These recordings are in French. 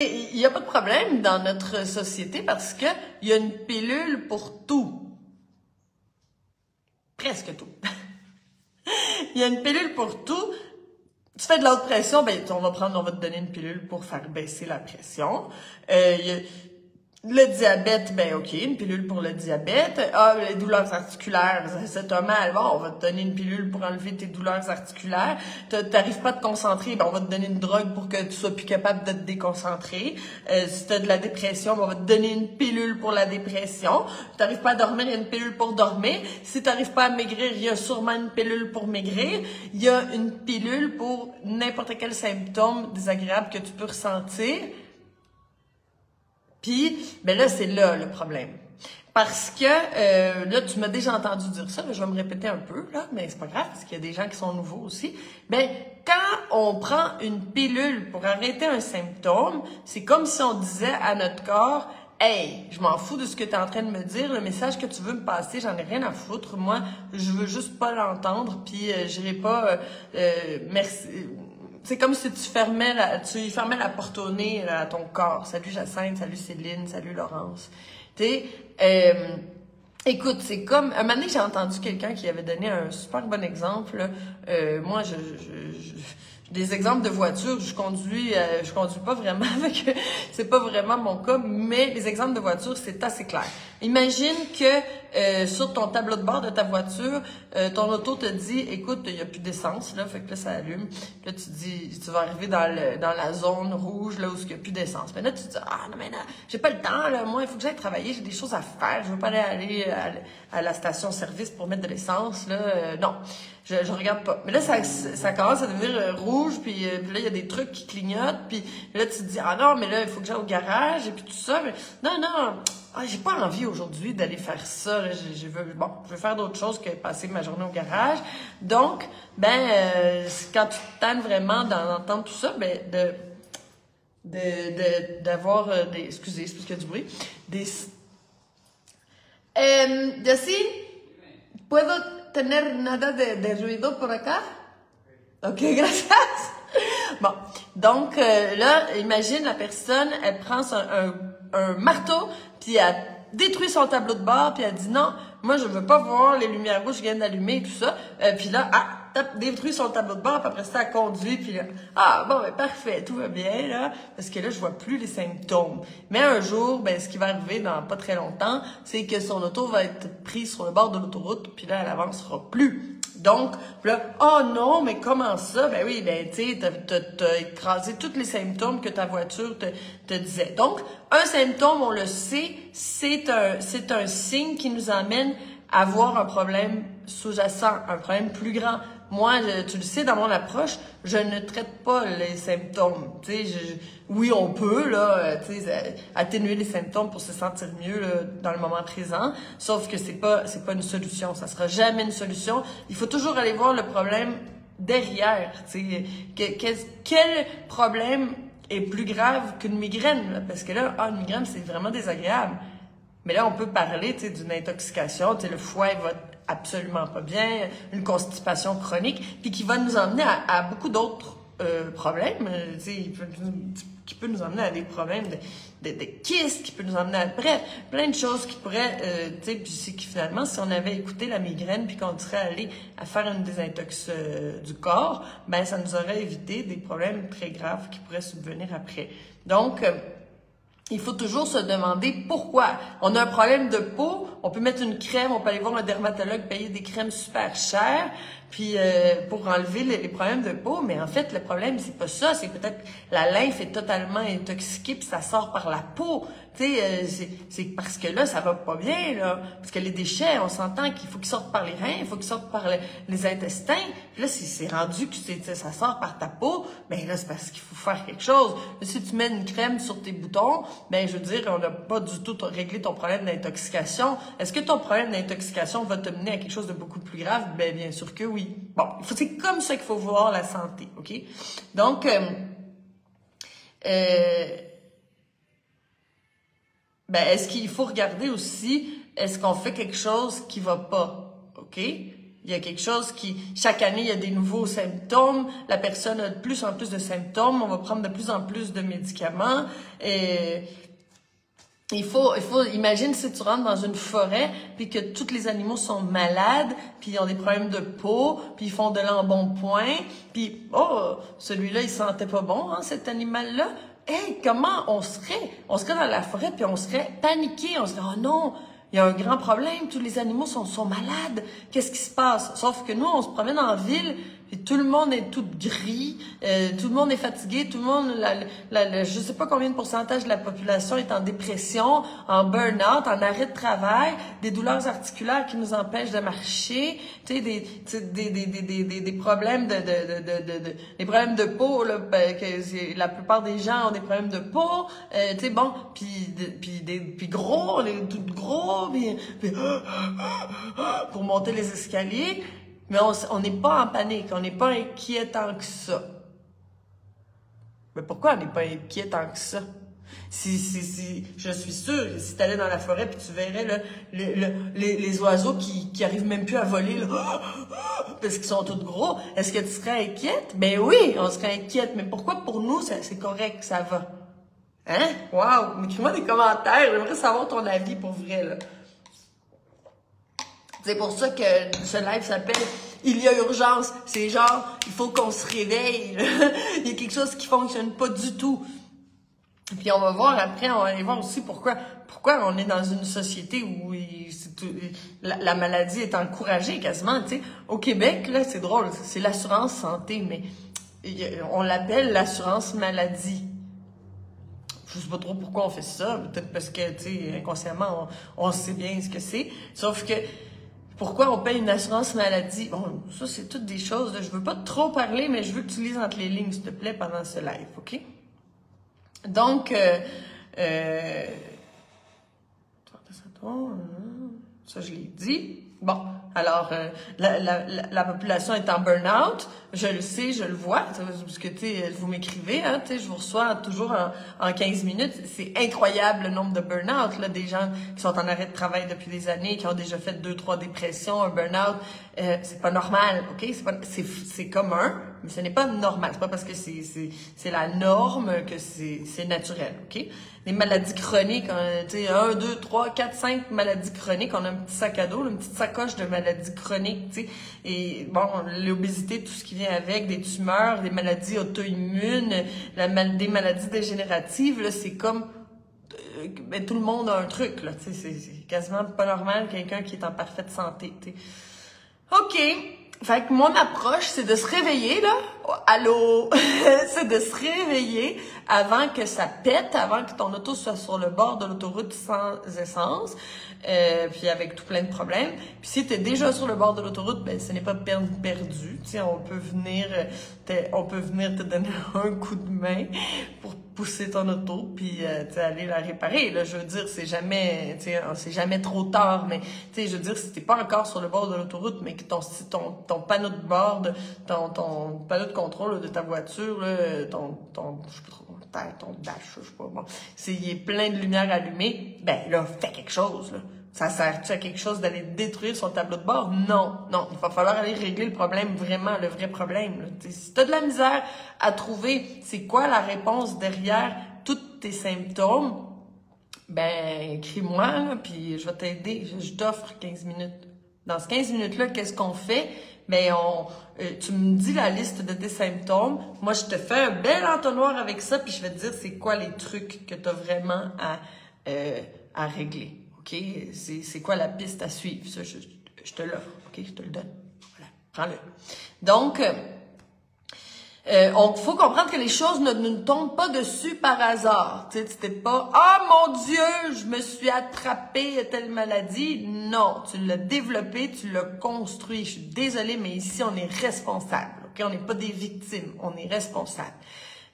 Il n'y a pas de problème dans notre société parce que il y a une pilule pour tout. Presque tout. Il y a une pilule pour tout. Tu fais de la haute pression, ben on va te donner une pilule pour faire baisser la pression. Le diabète, ben ok, une pilule pour le diabète. Ah, les douleurs articulaires, ça t'a mal, bon, on va te donner une pilule pour enlever tes douleurs articulaires. T'arrives pas à te concentrer, ben on va te donner une drogue pour que tu sois plus capable de te déconcentrer. Si t'as de la dépression, ben on va te donner une pilule pour la dépression. T'arrives pas à dormir, il y a une pilule pour dormir. Si t'arrives pas à maigrir, il y a sûrement une pilule pour maigrir. Il y a une pilule pour n'importe quel symptôme désagréable que tu peux ressentir. Puis, ben là, c'est là le problème. Parce que, là, tu m'as déjà entendu dire ça, là, je vais me répéter un peu, là, mais c'est pas grave, parce qu'il y a des gens qui sont nouveaux aussi. Ben, quand on prend une pilule pour arrêter un symptôme, c'est comme si on disait à notre corps, « Hey, je m'en fous de ce que tu es en train de me dire, le message que tu veux me passer, j'en ai rien à foutre, moi, je veux juste pas l'entendre, puis j'irai pas, merci... » C'est comme si tu fermais la porte au nez à ton corps. Salut Jacinthe, salut Céline, salut Laurence. Tu sais, écoute, c'est comme... Un moment donné, j'ai entendu quelqu'un qui avait donné un super bon exemple. Moi, des exemples de voitures, je conduis pas vraiment avec... c'est pas vraiment mon cas, mais les exemples de voitures, c'est assez clair. Imagine que sur ton tableau de bord de ta voiture, ton auto te dit, écoute, il n'y a plus d'essence, là, fait que là, ça allume. Là, tu dis, tu vas arriver dans la zone rouge, là, où il n'y a plus d'essence. Mais là, tu te dis, ah, non, mais là, j'ai pas le temps, là, moi, il faut que j'aille travailler, j'ai des choses à faire, je veux pas aller à la station-service pour mettre de l'essence, là, non. Je regarde pas. Mais là, ça commence à devenir rouge, puis là, il y a des trucs qui clignotent, puis là, tu te dis, ah non, mais là, il faut que j'aille au garage, et puis tout ça. Mais non, j'ai pas envie aujourd'hui d'aller faire ça. Là. Je veux faire d'autres choses que passer ma journée au garage. Donc, quand tu te tannes vraiment d'entendre tout ça, d'avoir des... Excusez, c'est parce qu'il y a du bruit. Yacine, ¿puedo tener nada de ruido por acá? Ok, gracias. Bon, donc là, imagine la personne, elle prend un marteau, puis elle détruit son tableau de bord, puis elle dit non, moi je veux pas voir les lumières rouges qui viennent d'allumer et tout ça. Puis là, détruit son tableau de bord, puis après ça, elle conduit, puis là, bon, parfait, tout va bien, là, parce que là, je vois plus les symptômes. Mais un jour, ce qui va arriver dans pas très longtemps, c'est que son auto va être prise sur le bord de l'autoroute, puis là, elle avancera plus. Donc, là, oh non, mais comment ça? Ben oui, tu sais, t'as écrasé tous les symptômes que ta voiture te disait. Donc, un symptôme, on le sait, c'est un signe qui nous amène à avoir un problème sous-jacent, un problème plus grand. Moi, tu le sais, dans mon approche, je ne traite pas les symptômes. Tu sais, oui, on peut là, tu sais, atténuer les symptômes pour se sentir mieux là, dans le moment présent. Sauf que c'est pas une solution. Ça sera jamais une solution. Il faut toujours aller voir le problème derrière. Tu sais, quel problème est plus grave qu'une migraine là? Parce que là, une migraine, c'est vraiment désagréable. Mais là, on peut parler, tu sais, d'une intoxication. Tu sais, le foie il va absolument pas bien, une constipation chronique, puis qui va nous emmener à beaucoup d'autres problèmes, tu sais, qui peut nous emmener à des problèmes de kystes, qui peut nous emmener à bref, plein de choses qui pourraient, tu sais, puis c'est que finalement, si on avait écouté la migraine, puis qu'on serait allé à faire une désintox du corps, ça nous aurait évité des problèmes très graves qui pourraient subvenir après. Donc, il faut toujours se demander pourquoi. On a un problème de peau, on peut mettre une crème, on peut aller voir un dermatologue, payer des crèmes super chères, puis pour enlever les problèmes de peau. Mais en fait, le problème, c'est pas ça. C'est peut-être la lymphe est totalement intoxiquée, puis ça sort par la peau. Tu sais, c'est parce que là, ça va pas bien, là. Parce que les déchets, on s'entend qu'il faut qu'ils sortent par les reins, il faut qu'ils sortent par les intestins. Puis là, c'est rendu que ça sort par ta peau. Ben là, c'est parce qu'il faut faire quelque chose. Si tu mets une crème sur tes boutons, je veux dire, on n'a pas du tout réglé ton problème d'intoxication. Est-ce que ton problème d'intoxication va te mener à quelque chose de beaucoup plus grave? Bien sûr que oui. Bon, c'est comme ça qu'il faut voir la santé, OK? Donc, est-ce qu'il faut regarder aussi, est-ce qu'on fait quelque chose qui va pas, OK? Il y a quelque chose qui, chaque année, il y a des nouveaux symptômes. La personne a de plus en plus de symptômes. On va prendre de plus en plus de médicaments. Et imagine si tu rentres dans une forêt, puis que tous les animaux sont malades, puis ils ont des problèmes de peau, puis ils font de l'embonpoint, puis, oh, celui-là, il sentait pas bon, hein, cet animal-là. Hey, comment on serait? On serait dans la forêt, puis on serait paniqué. On serait, oh non! Il y a un grand problème, tous les animaux sont malades. Qu'est-ce qui se passe? Sauf que nous, on se promène en ville, puis tout le monde est tout gris, tout le monde est fatigué, tout le monde, je sais pas combien de pourcentage de la population est en dépression, en burn-out, en arrêt de travail, des douleurs articulaires qui nous empêchent de marcher, tu sais, des problèmes des problèmes de peau, là, que la plupart des gens ont des problèmes de peau, tu sais, bon, puis gros, tout gros, puis pour monter les escaliers. Mais on n'est pas en panique, on n'est pas inquiet tant que ça. Mais pourquoi on n'est pas inquiet tant que ça? Si je suis sûre, si tu allais dans la forêt puis tu verrais là, les oiseaux qui arrivent même plus à voler là, parce qu'ils sont tous gros, est-ce que tu serais inquiète? Ben oui, on serait inquiète. Mais pourquoi pour nous, c'est correct, ça va? Hein? Wow! Écris-moi des commentaires, j'aimerais savoir ton avis pour vrai, là. C'est pour ça que ce live s'appelle « Il y a urgence ». C'est genre, il faut qu'on se réveille. Il y a quelque chose qui fonctionne pas du tout. Puis on va voir après, on va aller voir aussi pourquoi on est dans une société où la maladie est encouragée quasiment. Tu sais, au Québec, là, c'est drôle, c'est l'assurance santé, mais on l'appelle l'assurance maladie. Je sais pas trop pourquoi on fait ça, peut-être parce que, tu sais, inconsciemment, on sait bien ce que c'est. Sauf que pourquoi on paye une assurance maladie? Bon, ça, c'est toutes des choses. Je veux pas trop parler, mais je veux que tu lises entre les lignes, s'il te plaît, pendant ce live, OK? Donc, ça, je l'ai dit. Bon, alors, la population est en burn-out. Je le sais, je le vois. Parce que, tu sais, vous m'écrivez, hein, tu sais, je vous reçois toujours en 15 minutes. C'est incroyable le nombre de burn-out, là, des gens qui sont en arrêt de travail depuis des années, qui ont déjà fait 2-3 dépressions, un burn-out. C'est pas normal, OK? C'est commun, mais ce n'est pas normal. C'est pas parce que c'est la norme que c'est naturel, OK? Les maladies chroniques, tu sais, 1, 2, 3, 4, 5 maladies chroniques. On a un petit sac à dos, une petite sacoche de maladies chroniques, tu sais. Et bon, l'obésité, tout ce qui vient avec, des tumeurs, des maladies auto-immunes, des maladies dégénératives, là, c'est comme... ben, tout le monde a un truc, là, tu sais. C'est quasiment pas normal, quelqu'un qui est en parfaite santé, tu sais. OK. Fait que mon approche, c'est de se réveiller, là. Allô? C'est de se réveiller avant que ça pète, avant que ton auto soit sur le bord de l'autoroute sans essence, puis avec tout plein de problèmes. Puis si tu es déjà sur le bord de l'autoroute, ben ce n'est pas perdu. Tu sais, on peut venir te donner un coup de main pour pousser ton auto, puis aller la réparer. Là, je veux dire, c'est jamais trop tard, mais je veux dire, si t'es pas encore sur le bord de l'autoroute, mais que ton panneau de bord, ton panneau de contrôle de ta voiture, là, je sais pas trop, ton dash, je sais pas, bon, il est plein de lumière allumée, ben là, fais quelque chose, là. Ça sert-tu à quelque chose d'aller détruire son tableau de bord? Non, il va falloir aller régler le problème, vraiment, le vrai problème, là. Si tu as de la misère à trouver c'est quoi la réponse derrière tous tes symptômes, ben, écris-moi, là, puis je vais t'aider. Je t'offre 15 minutes. Dans ces 15 minutes-là, qu'est-ce qu'on fait? Ben, tu me dis la liste de tes symptômes. Moi, je te fais un bel entonnoir avec ça, puis je vais te dire c'est quoi les trucs que tu as vraiment à régler. OK? C'est quoi la piste à suivre? Ça, je te l'offre. OK? Je te le donne. Voilà. Prends-le. Donc, faut comprendre que les choses ne tombent pas dessus par hasard. Tu sais, c'était pas « Ah, mon Dieu, je me suis attrapé à telle maladie. » Non, tu l'as développé, tu l'as construit. Je suis désolée, mais ici, on est responsable. OK? On n'est pas des victimes, on est responsable.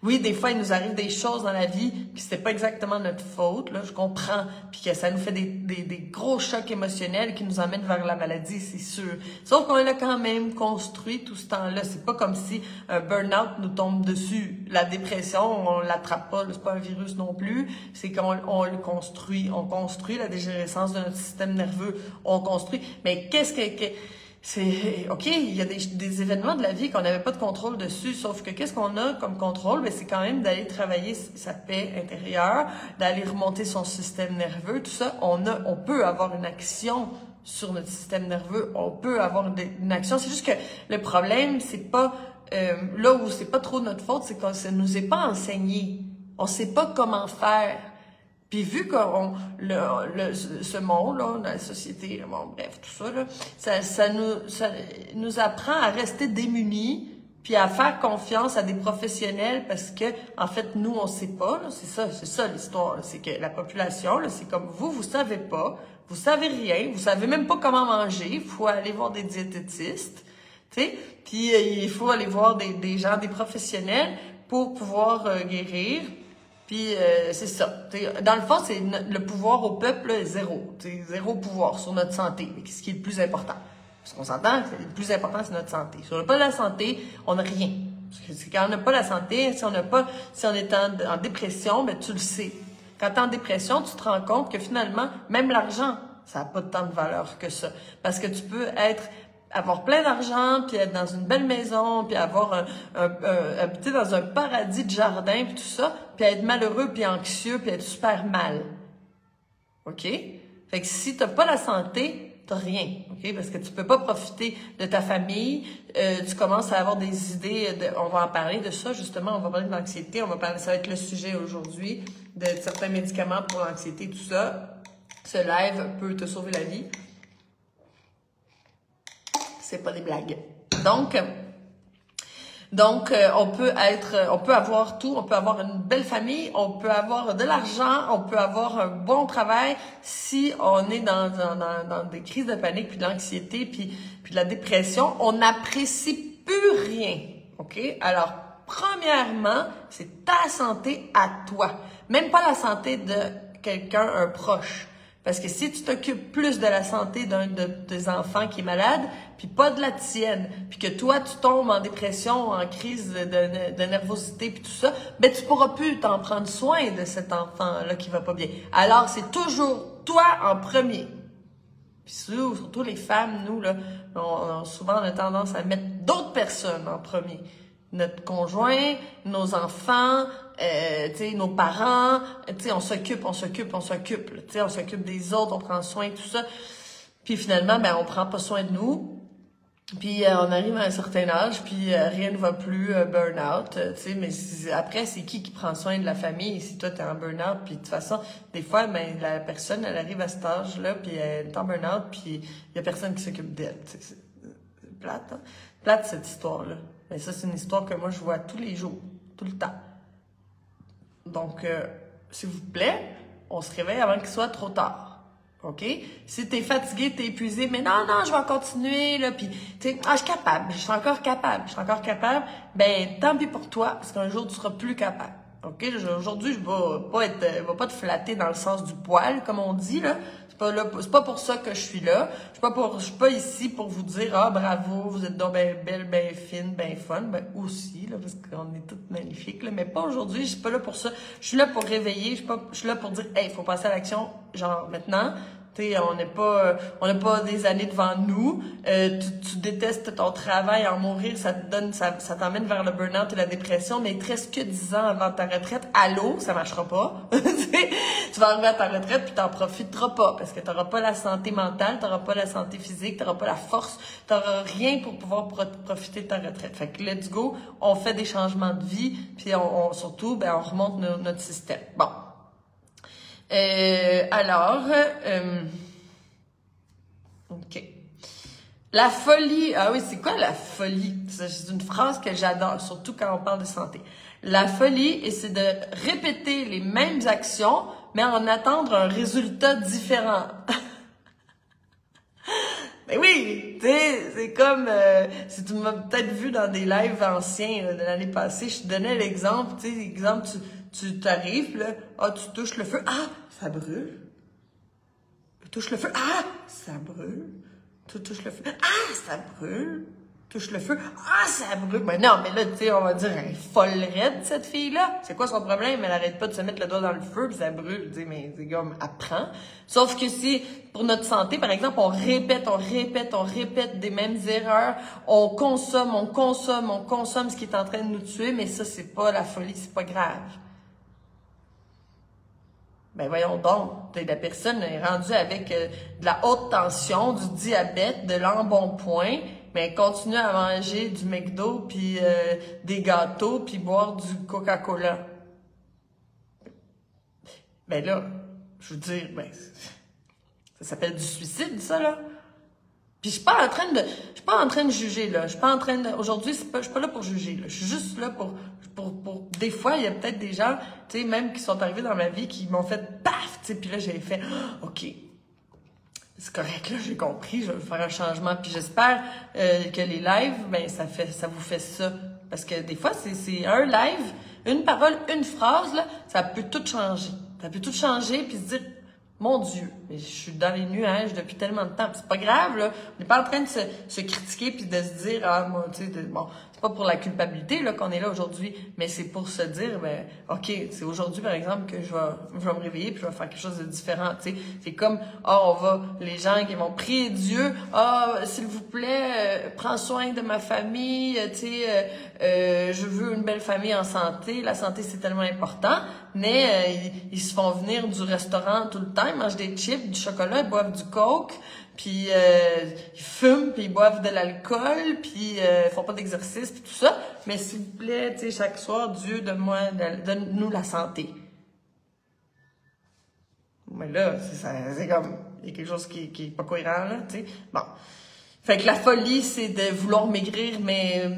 Oui, des fois, il nous arrive des choses dans la vie que c'était pas exactement notre faute, là, je comprends, puis que ça nous fait des gros chocs émotionnels qui nous emmènent vers la maladie, c'est sûr. Sauf qu'on l'a quand même construit tout ce temps-là. C'est pas comme si un burn-out nous tombe dessus. La dépression, on l'attrape pas, c'est pas un virus non plus. C'est qu'on le construit. On construit la dégénérescence de notre système nerveux. On construit. Mais qu'est-ce que OK, il y a des événements de la vie qu'on n'avait pas de contrôle dessus, sauf que qu'est-ce qu'on a comme contrôle? Ben, c'est quand même d'aller travailler sa paix intérieure, d'aller remonter son système nerveux, tout ça. On peut avoir une action sur notre système nerveux, on peut avoir une action. C'est juste que le problème, c'est pas, là où c'est pas trop notre faute, c'est que ça nous est pas enseigné. On sait pas comment faire. Puis vu que ce monde-là, la société, bon, bref, tout ça, là, ça nous apprend à rester démunis, puis à faire confiance à des professionnels parce que, en fait, nous, on sait pas, là, c'est ça l'histoire, c'est que la population, là, c'est comme vous savez pas, vous savez rien, vous savez même pas comment manger, il faut aller voir des diététistes, tu sais, puis il faut aller voir des gens, des professionnels pour pouvoir guérir. Puis c'est ça. T'sais, dans le fond, c'est le pouvoir au peuple est zéro. Zéro pouvoir sur notre santé. Mais ce qui est le plus important. Parce qu'on s'entend, le plus important, c'est notre santé. Si on n'a pas la santé, on n'a rien. Parce que quand on n'a pas la santé, si on est en dépression, ben tu le sais. Quand tu es en dépression, tu te rends compte que finalement, même l'argent, ça n'a pas tant de valeur que ça. Parce que tu peux avoir plein d'argent, puis être dans une belle maison, puis avoir habiter dans un paradis de jardin, puis tout ça, puis être malheureux, puis anxieux, puis être super mal. OK? Fait que si t'as pas la santé, t'as rien. OK? Parce que tu peux pas profiter de ta famille, tu commences à avoir des idées, on va en parler de ça, justement, on va parler de l'anxiété, ça va être le sujet aujourd'hui, de certains médicaments pour l'anxiété, tout ça. Ce live peut te sauver la vie. C'est pas des blagues. Donc, on peut avoir tout, on peut avoir une belle famille, on peut avoir de l'argent, on peut avoir un bon travail si on est dans des crises de panique, puis de l'anxiété, puis de la dépression, on n'apprécie plus rien. OK? Alors, premièrement, c'est ta santé à toi. Même pas la santé de quelqu'un, un proche. Parce que si tu t'occupes plus de la santé d'un de tes enfants qui est malade, puis pas de la tienne, puis que toi, tu tombes en dépression, en crise de nervosité, puis tout ça, ben tu pourras plus t'en prendre soin de cet enfant-là qui va pas bien. Alors, c'est toujours toi en premier. Puis surtout les femmes, nous, là, souvent, on a tendance à mettre d'autres personnes en premier. Notre conjoint, nos enfants, nos parents, on s'occupe, on s'occupe des autres, on prend soin de tout ça. Puis finalement, ben on prend pas soin de nous. Puis on arrive à un certain âge, puis rien ne va plus, burn-out, mais après, c'est qui prend soin de la famille? Si toi, t'es en burn-out, puis de toute façon, des fois, ben la personne, elle arrive à cet âge-là, puis elle est en burn-out, puis il y a personne qui s'occupe d'elle. C'est plate, hein? Plate, cette histoire-là. Mais ça, c'est une histoire que moi, je vois tous les jours, tout le temps. Donc, s'il vous plaît, on se réveille avant qu'il soit trop tard. OK? Si t'es fatigué, t'es épuisé, mais non, je vais continuer, là, puis, tu sais, je suis capable, je suis encore capable, ben, tant pis pour toi, parce qu'un jour, tu seras plus capable. OK? Aujourd'hui, je vais pas te flatter dans le sens du poil, comme on dit, là. C'est pas pour ça que je suis là. Je suis pas ici pour vous dire, ah, bravo, vous êtes donc ben belle, ben fine, ben fun. Ben, aussi, là, parce qu'on est toutes magnifiques, là. Mais pas aujourd'hui, je suis pas là pour ça. Je suis là pour réveiller, je suis là pour dire, hey, faut passer à l'action, genre, maintenant. T'sais, on n'a pas des années devant nous. Tu détestes ton travail, en mourir, ça t'emmène vers le burn-out et la dépression, mais il te reste que 10 ans avant ta retraite. Allô, ça marchera pas. Tu vas arriver à ta retraite puis t'en profiteras pas parce que t'auras pas la santé mentale, t'auras pas la santé physique, t'auras pas la force, t'auras rien pour pouvoir profiter de ta retraite. Fait que let's go, on fait des changements de vie puis surtout, ben, on remonte notre système. Bon. OK. La folie. Ah oui, c'est quoi la folie? C'est une phrase que j'adore, surtout quand on parle de santé. La folie, c'est de répéter les mêmes actions, mais en attendre un résultat différent. Mais oui, tu sais, c'est comme, si tu m'as peut-être vu dans des lives anciens de l'année passée, je te donnais l'exemple, tu sais, tu t'arrives, là, tu touches le feu, ça brûle. Tu touches le feu, ça brûle. Tu touches le feu, ça brûle. touche le feu. Ah, ça brûle. Mais non, mais là, tu sais, on va dire, elle est folle raide, cette fille-là. C'est quoi son problème? Elle arrête pas de se mettre le doigt dans le feu, puis ça brûle. Tu sais, mais c'est comme, apprends. Sauf que si, pour notre santé, par exemple, on répète des mêmes erreurs, on consomme ce qui est en train de nous tuer, mais ça, c'est pas la folie, c'est pas grave. Ben voyons donc, la personne est rendue avec de la haute tension, du diabète, de l'embonpoint, mais elle continue à manger du McDo, puis des gâteaux, puis boire du Coca-Cola. Ben là, je veux dire, ben, ça s'appelle du suicide, ça, là. Puis je suis pas en train de juger, là. Je suis pas en train de, aujourd'hui, je suis pas là pour juger, là. Je suis juste là pour des fois, il y a peut-être des gens, tu sais, même qui sont arrivés dans ma vie, qui m'ont fait paf, tu sais, puis là, j'ai fait, OK, c'est correct, là, j'ai compris, je vais faire un changement, puis j'espère que les lives, ben, ça vous fait ça. Parce que des fois, c'est un live, une parole, une phrase, là, ça peut tout changer. Ça peut tout changer, puis se dire, mon Dieu, mais je suis dans les nuages depuis tellement de temps. C'est pas grave, là. On n'est pas en train de se critiquer puis de se dire, ah, moi, tu sais, bon, c'est pas pour la culpabilité, là, qu'on est là aujourd'hui, mais c'est pour se dire, ben, OK, c'est aujourd'hui, par exemple, que je vais me réveiller puis je vais faire quelque chose de différent, tu sais. C'est comme, les gens qui vont prier Dieu, s'il vous plaît, prends soin de ma famille, tu sais, je veux une belle famille en santé. La santé, c'est tellement important. Mais ils se font venir du restaurant tout le temps, ils mangent des chips, du chocolat, ils boivent du coke, puis ils fument, puis ils boivent de l'alcool, puis ils font pas d'exercice, puis tout ça. Mais s'il vous plaît, tu sais, chaque soir, Dieu, donne-nous la santé. Mais là, c'est comme, il y a quelque chose qui est pas cohérent, là, tu sais. Bon. Fait que la folie, c'est de vouloir maigrir, mais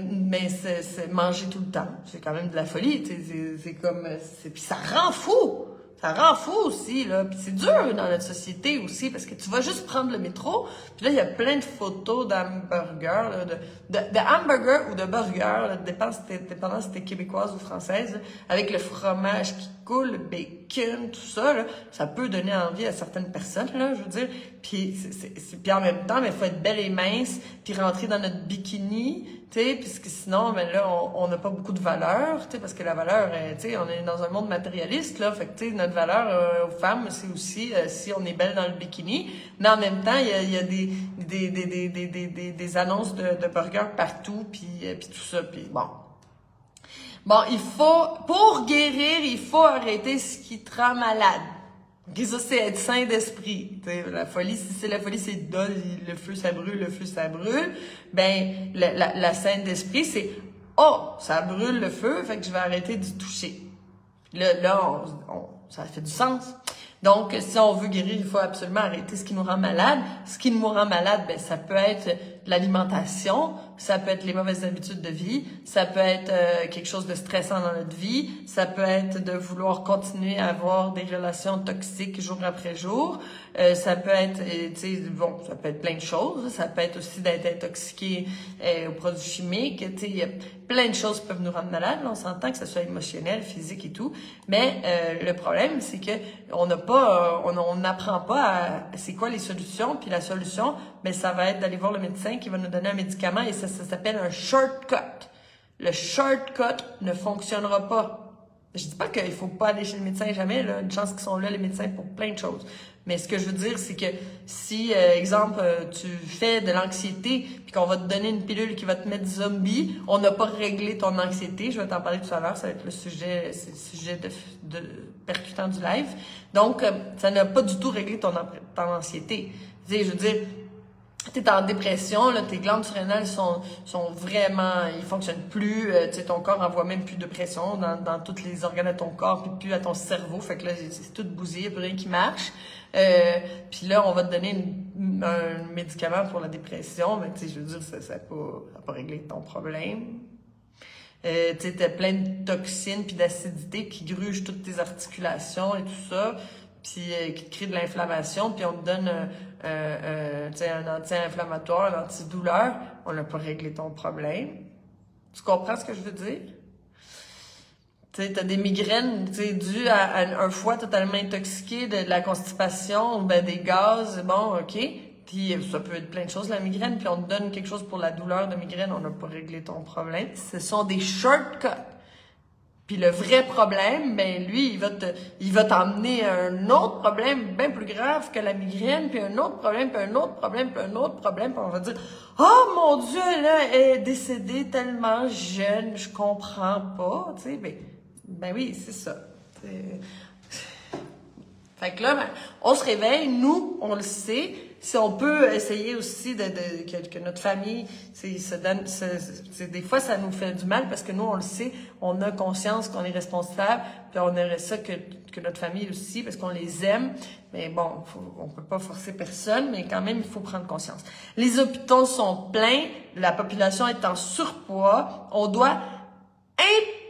c'est manger tout le temps. C'est quand même de la folie, tu sais, c'est comme, puis ça rend fou! Ça rend fou aussi, là. Puis c'est dur dans notre société aussi, parce que tu vas juste prendre le métro, puis là, il y a plein de photos d'hamburgers, là, de hamburgers ou de burgers, là, dépendant si t'es québécoise ou française, là, avec le fromage qui coule, le bacon, tout ça, là, ça peut donner envie à certaines personnes, là, je veux dire. Puis, puis en même temps, il faut être belle et mince, puis rentrer dans notre bikini, tu sais, puisque sinon, ben là, on n'a pas beaucoup de valeur, tu sais, parce que la valeur, tu sais, on est dans un monde matérialiste, là, fait que, tu sais, notre valeur aux femmes, c'est aussi si on est belle dans le bikini, mais en même temps, il y a des annonces de burgers partout, puis tout ça, puis bon. Bon, pour guérir, il faut arrêter ce qui te rend malade. Okay, ça, c'est être sain d'esprit. La folie, si c'est la folie, c'est le feu, ça brûle. Ben, la saine d'esprit, c'est, ça brûle le feu, fait que je vais arrêter d'y toucher. Là, ça fait du sens. Donc, si on veut guérir, il faut absolument arrêter ce qui nous rend malade. Ce qui nous rend malade, ben, ça peut être l'alimentation, ça peut être les mauvaises habitudes de vie, ça peut être quelque chose de stressant dans notre vie, ça peut être de vouloir continuer à avoir des relations toxiques jour après jour, ça peut être, tu sais, bon, ça peut être plein de choses, ça peut être aussi d'être intoxiqué aux produits chimiques, tu sais, il y a plein de choses qui peuvent nous rendre malades, on s'entend que ce soit émotionnel, physique et tout, mais le problème, c'est que on n'apprend pas à c'est quoi les solutions, puis la solution, ben ça va être d'aller voir le médecin qui va nous donner un médicament et ça s'appelle un shortcut. Le shortcut ne fonctionnera pas. Je dis pas qu'il faut pas aller chez le médecin jamais, là, une chance qu'ils sont là les médecins pour plein de choses. Mais ce que je veux dire, c'est que si, exemple, tu fais de l'anxiété puis qu'on va te donner une pilule qui va te mettre zombie, on n'a pas réglé ton anxiété. Je vais t'en parler tout à l'heure, ça va être le sujet de percutant du live. Donc, ça n'a pas du tout réglé ton anxiété. Je veux dire, t'es en dépression, là, tes glandes surrénales sont vraiment, ils fonctionnent plus, tu sais, ton corps envoie même plus de pression dans tous les organes de ton corps, puis plus à ton cerveau, fait que là, c'est tout bousillé, plus rien qui marche. Puis là, on va te donner un médicament pour la dépression, mais tu sais, je veux dire, ça n'a pas réglé ton problème. Tu sais, t'as plein de toxines puis d'acidité qui grugent toutes tes articulations et tout ça, puis qui te crée de l'inflammation, puis on te donne un anti-inflammatoire, un antidouleur. On n'a pas réglé ton problème. Tu comprends ce que je veux dire? Tu sais, t'as des migraines, tu sais, dues à un foie totalement intoxiqué, de la constipation, ben des gaz, bon, OK. Puis ça peut être plein de choses, la migraine, puis on te donne quelque chose pour la douleur de migraine, on n'a pas réglé ton problème. Ce sont des shortcuts. Puis le vrai problème, ben lui, il va t'emmener un autre problème bien plus grave que la migraine, puis un autre problème, puis un autre problème, puis un autre problème, puis on va dire « Oh mon Dieu, là, elle est décédée tellement jeune, je comprends pas. » Tu sais, ben oui, c'est ça. Fait que là, ben, on se réveille, nous, on le sait. Si on peut essayer aussi que notre famille se donne, des fois ça nous fait du mal parce que nous on le sait, on a conscience qu'on est responsable, puis on aimerait ça que notre famille aussi parce qu'on les aime. Mais bon, on peut pas forcer personne, mais quand même il faut prendre conscience. Les hôpitaux sont pleins, la population est en surpoids, on doit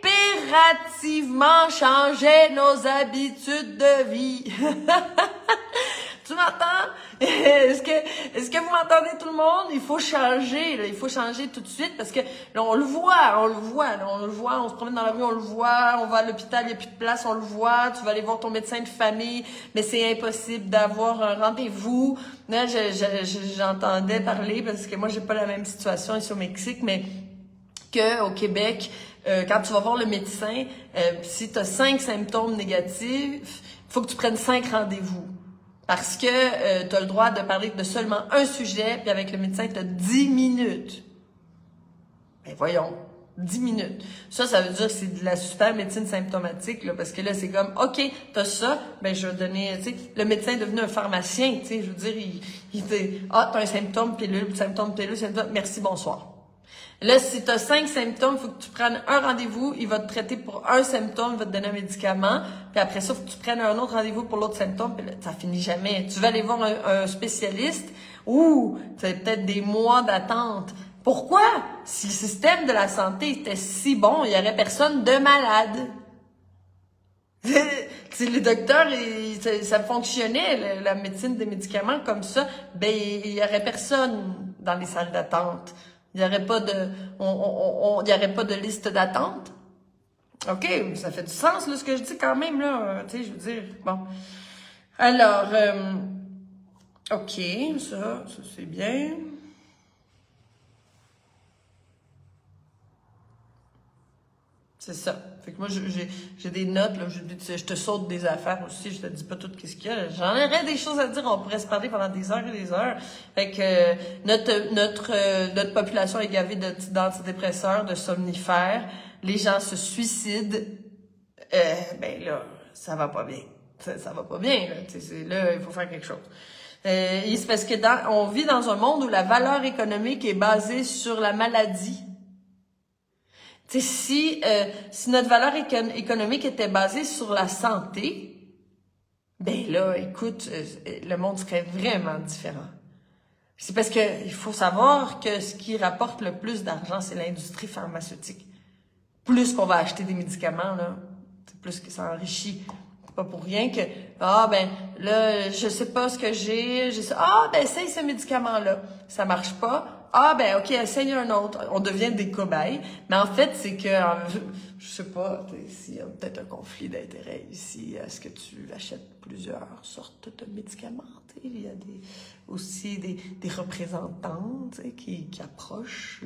impérativement changer nos habitudes de vie. Tu m'entends? Est-ce que vous m'entendez tout le monde? Il faut changer, là. Il faut changer tout de suite parce que là, on le voit, on se promène dans la rue, on le voit, on va à l'hôpital, il n'y a plus de place, on le voit, tu vas aller voir ton médecin de famille, mais c'est impossible d'avoir un rendez-vous. Là, j'entendais parler parce que moi, j'ai pas la même situation ici au Mexique, mais qu'au Québec, quand tu vas voir le médecin, si tu as 5 symptômes négatifs, il faut que tu prennes 5 rendez-vous. Parce que tu as le droit de parler de seulement un sujet, puis avec le médecin, tu as 10 minutes. Ben voyons, 10 minutes. Ça veut dire que c'est de la super médecine symptomatique, là, parce que là, c'est comme, OK, t'as ça, ben je vais donner, tu sais, le médecin est devenu un pharmacien, tu sais, je veux dire, il fait, t'as un symptôme, pilule, symptôme, merci, bonsoir. Là, si tu as 5 symptômes, il faut que tu prennes un rendez-vous, il va te traiter pour un symptôme, il va te donner un médicament, puis après ça, il faut que tu prennes un autre rendez-vous pour l'autre symptôme, puis là, ça finit jamais. Tu vas aller voir un spécialiste, ou tu as peut-être des mois d'attente. Pourquoi? Si le système de la santé était si bon, il n'y aurait personne de malade. Si les docteurs, ça fonctionnait, la médecine des médicaments comme ça, ben il n'y aurait personne dans les salles d'attente. Il n'y aurait pas de liste d'attente. OK, ça fait du sens, là, ce que je dis quand même, là. Tu sais, je veux dire, bon. Alors, OK, ça c'est bien. C'est ça. Fait que moi, j'ai des notes, là, je te saute des affaires aussi, je te dis pas tout ce qu'il y a. J'en aurais des choses à dire, on pourrait se parler pendant des heures et des heures. Fait que notre population est gavée d'antidépresseurs, de somnifères. Les gens se suicident. Ben là, ça va pas bien. Ça va pas bien, là. Là, il faut faire quelque chose. C'est parce que on vit dans un monde où la valeur économique est basée sur la maladie. Tu sais, si notre valeur économique était basée sur la santé, ben là, écoute, le monde serait vraiment différent. C'est parce que il faut savoir que ce qui rapporte le plus d'argent, c'est l'industrie pharmaceutique. Plus qu'on va acheter des médicaments, là, c'est plus que ça enrichit. Pas pour rien que, ben, là, je sais pas ce que j'ai ça. Ben, essaye ce médicament-là. Ça marche pas. Ben, OK, essaye un autre. On devient des cobayes. Mais en fait, c'est que, je sais pas, s'il y a peut-être un conflit d'intérêt ici, est-ce que tu achètes plusieurs sortes de médicaments? Il y a aussi des représentants, qui approchent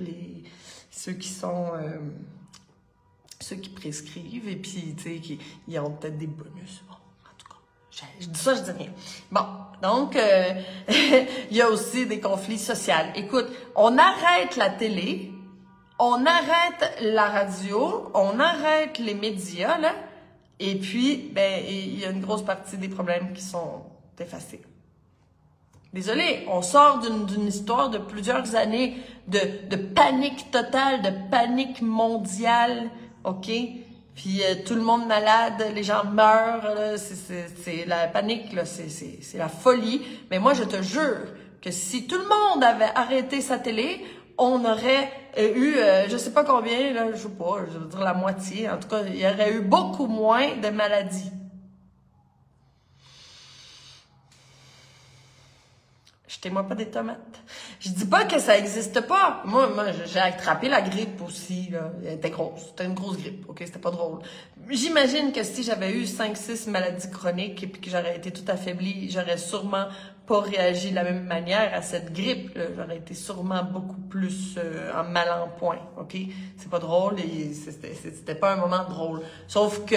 ceux qui sont, ceux qui prescrivent, et puis, tu sais, ils ont peut-être des bonus. Bon, en tout cas, je dis ça, je dis rien. Bon, donc, il y a aussi des conflits sociaux. Écoute, on arrête la télé, on arrête la radio, on arrête les médias, là, et puis, ben, il y a une grosse partie des problèmes qui sont effacés. Désolé, on sort d'une histoire de plusieurs années de panique totale, de panique mondiale, OK? Puis tout le monde malade, les gens meurent, c'est la panique, là, c'est la folie. Mais moi, je te jure que si tout le monde avait arrêté sa télé, on aurait eu, je sais pas combien, là, je sais pas, je veux dire la moitié. En tout cas, il y aurait eu beaucoup moins de maladies. Jetez-moi pas des tomates. Je dis pas que ça existe pas. Moi, j'ai attrapé la grippe aussi, là. Elle était grosse. C'était une grosse grippe, OK? C'était pas drôle. J'imagine que si j'avais eu 5-6 maladies chroniques et puis que j'aurais été tout affaiblie, j'aurais sûrement pas réagi de la même manière à cette grippe, là. J'aurais été sûrement beaucoup plus en mal en point, OK? C'est pas drôle et c'était pas un moment drôle. Sauf que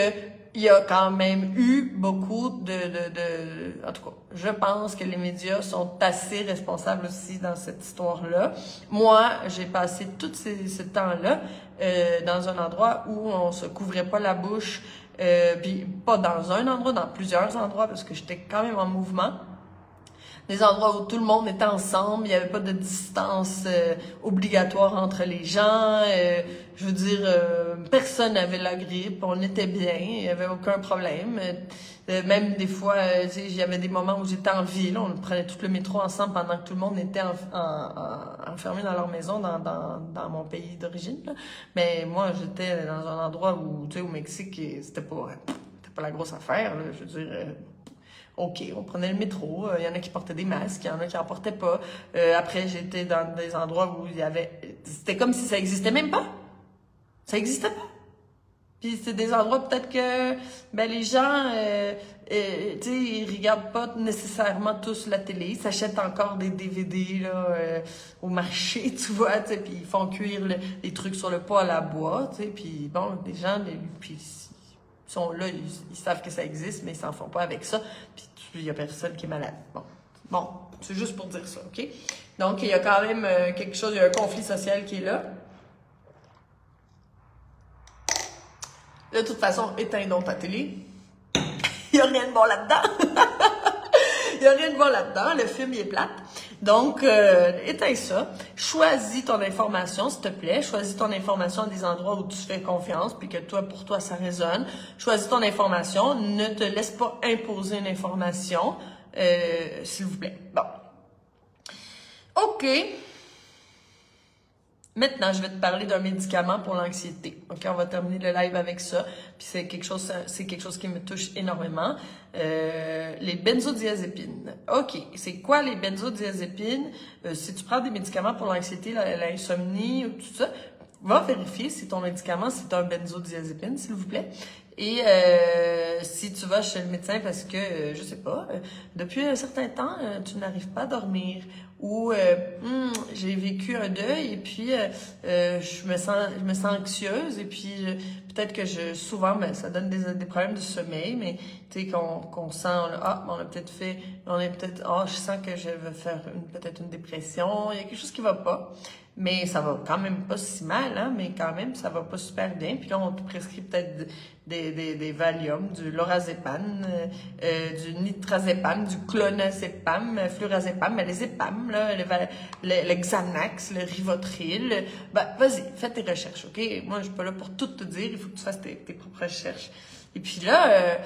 il y a quand même eu beaucoup en tout cas, je pense que les médias sont assez responsables aussi dans cette histoire-là. Moi, j'ai passé tout ce temps-là dans un endroit où on se couvrait pas la bouche, puis pas dans un endroit, dans plusieurs endroits, parce que j'étais quand même en mouvement. Des endroits où tout le monde était ensemble, il n'y avait pas de distance obligatoire entre les gens. Je veux dire, personne n'avait la grippe, on était bien, il n'y avait aucun problème. Même des fois, il y avait des moments où j'étais en ville, on prenait tout le métro ensemble pendant que tout le monde était enfermé dans leur maison dans mon pays d'origine. Mais moi, j'étais dans un endroit où, tu sais, au Mexique, c'était pas la grosse affaire, là, je veux dire... OK, on prenait le métro, il y en a qui portaient des masques, il y en a qui en portaient pas. Après, j'étais dans des endroits où il y avait... C'était comme si ça existait même pas. Ça existait pas. Puis c'est des endroits peut-être que les gens, tu sais, ils regardent pas nécessairement tous la télé, ils s'achètent encore des DVD là, au marché, tu vois, tu sais, puis ils font cuire les trucs sur le poêle à bois, tu sais, puis bon, des gens, puis sont là, ils savent que ça existe, mais ils s'en font pas avec ça. Puis il y a personne qui est malade. Bon, c'est juste pour dire ça, OK? Donc, il y a quand même quelque chose, il y a un conflit social qui est là. De toute façon, éteins donc ta télé. Il n'y a rien de bon là-dedans. Il n'y a rien de bon là-dedans. Le film, il est plate. Donc, éteins ça. Choisis ton information, s'il te plaît. Choisis ton information à des endroits où tu fais confiance puis que pour toi, ça résonne. Choisis ton information. Ne te laisse pas imposer une information, s'il vous plaît. Bon. OK. Maintenant, je vais te parler d'un médicament pour l'anxiété. OK, on va terminer le live avec ça. Puis c'est quelque chose qui me touche énormément. Les benzodiazépines. OK, c'est quoi les benzodiazépines? Si tu prends des médicaments pour l'anxiété, l'insomnie, tout ça, va vérifier si ton médicament, c'est un benzodiazépine, s'il vous plaît. Et si tu vas chez le médecin parce que, je sais pas, depuis un certain temps, tu n'arrives pas à dormir ou j'ai vécu un deuil et puis je me sens anxieuse et puis peut-être que souvent ça donne des problèmes de sommeil, mais tu sais qu'on sent je sens que je vais faire peut-être une dépression, il y a quelque chose qui va pas. Mais ça va quand même pas si mal, hein, mais quand même, ça va pas super bien. Puis là, on te prescrit peut-être des Valium, du Lorazépam, du Nitrazépam, du Clonazépam, Flurazépam, mais les Épam, là, le Xanax, le Rivotril. Vas-y, fais tes recherches, OK? Moi, je suis pas là pour tout te dire, il faut que tu fasses tes propres recherches. Et puis là,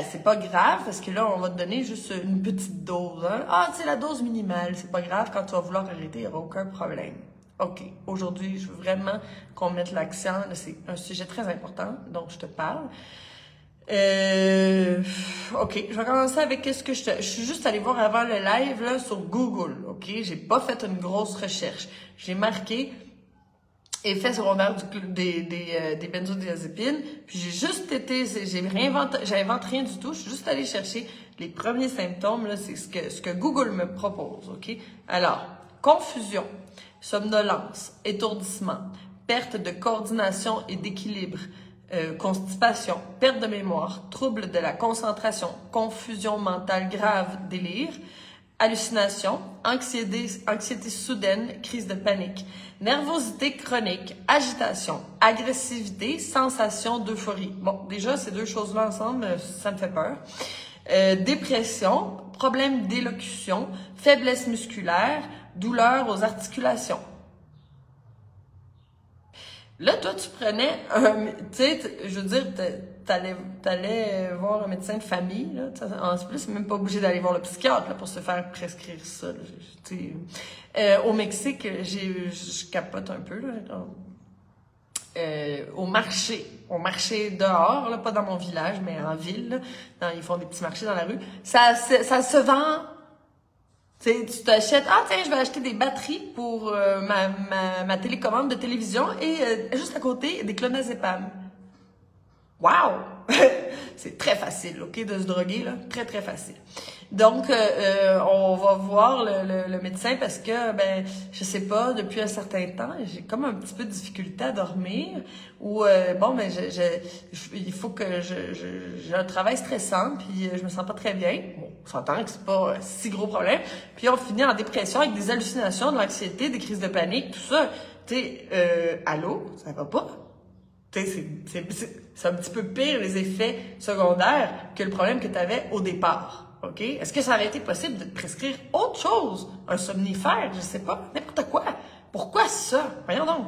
c'est pas grave, parce que là, on va te donner juste une petite dose. Hein? Ah, c'est la dose minimale, c'est pas grave, quand tu vas vouloir arrêter, il n'y aura aucun problème. OK, aujourd'hui, je veux vraiment qu'on mette l'accent, c'est un sujet très important, donc je te parle. OK, je vais commencer avec je suis juste allée voir avant le live, là, sur Google, OK? J'ai pas fait une grosse recherche. J'ai marqué effet secondaire des benzodiazépines, puis j'invente rien du tout, je suis juste allée chercher les premiers symptômes, là, c'est ce que Google me propose, OK? Alors, confusion, somnolence, étourdissement, perte de coordination et d'équilibre, constipation, perte de mémoire, trouble de la concentration, confusion mentale grave, délire, hallucination, anxiété soudaine, crise de panique, nervosité chronique, agitation, agressivité, sensation d'euphorie. Bon, déjà, ces deux choses-là ensemble, ça me fait peur. Dépression, problème d'élocution, faiblesse musculaire, douleur aux articulations. Là, toi, tu prenais tu sais, je veux dire, t'allais voir un médecin de famille, là. En plus, c'est même pas obligé d'aller voir le psychiatre, là, pour se faire prescrire ça, là. Au Mexique, je capote un peu, là. Au marché dehors, là, pas dans mon village, mais en ville, là, ils font des petits marchés dans la rue. Ça se vend Tu t'achètes, ah tiens, je vais acheter des batteries pour ma télécommande de télévision et juste à côté, des clonazepam. Wow! C'est très facile, OK, de se droguer, là. Très, très facile. Donc, on va voir le médecin parce que, ben, je sais pas, depuis un certain temps, j'ai comme un petit peu de difficulté à dormir ou, bon, ben, il faut que j'ai un travail stressant puis je me sens pas très bien. Bon, on s'entend que c'est pas un si gros problème. Puis on finit en dépression avec des hallucinations, de l'anxiété, des crises de panique, tout ça. Tu sais, allô? Ça va pas? Tu sais, c'est un petit peu pire les effets secondaires que le problème que tu avais au départ. OK? Est-ce que ça aurait été possible de te prescrire autre chose? Un somnifère? Je sais pas. N'importe quoi. Pourquoi ça? Voyons donc.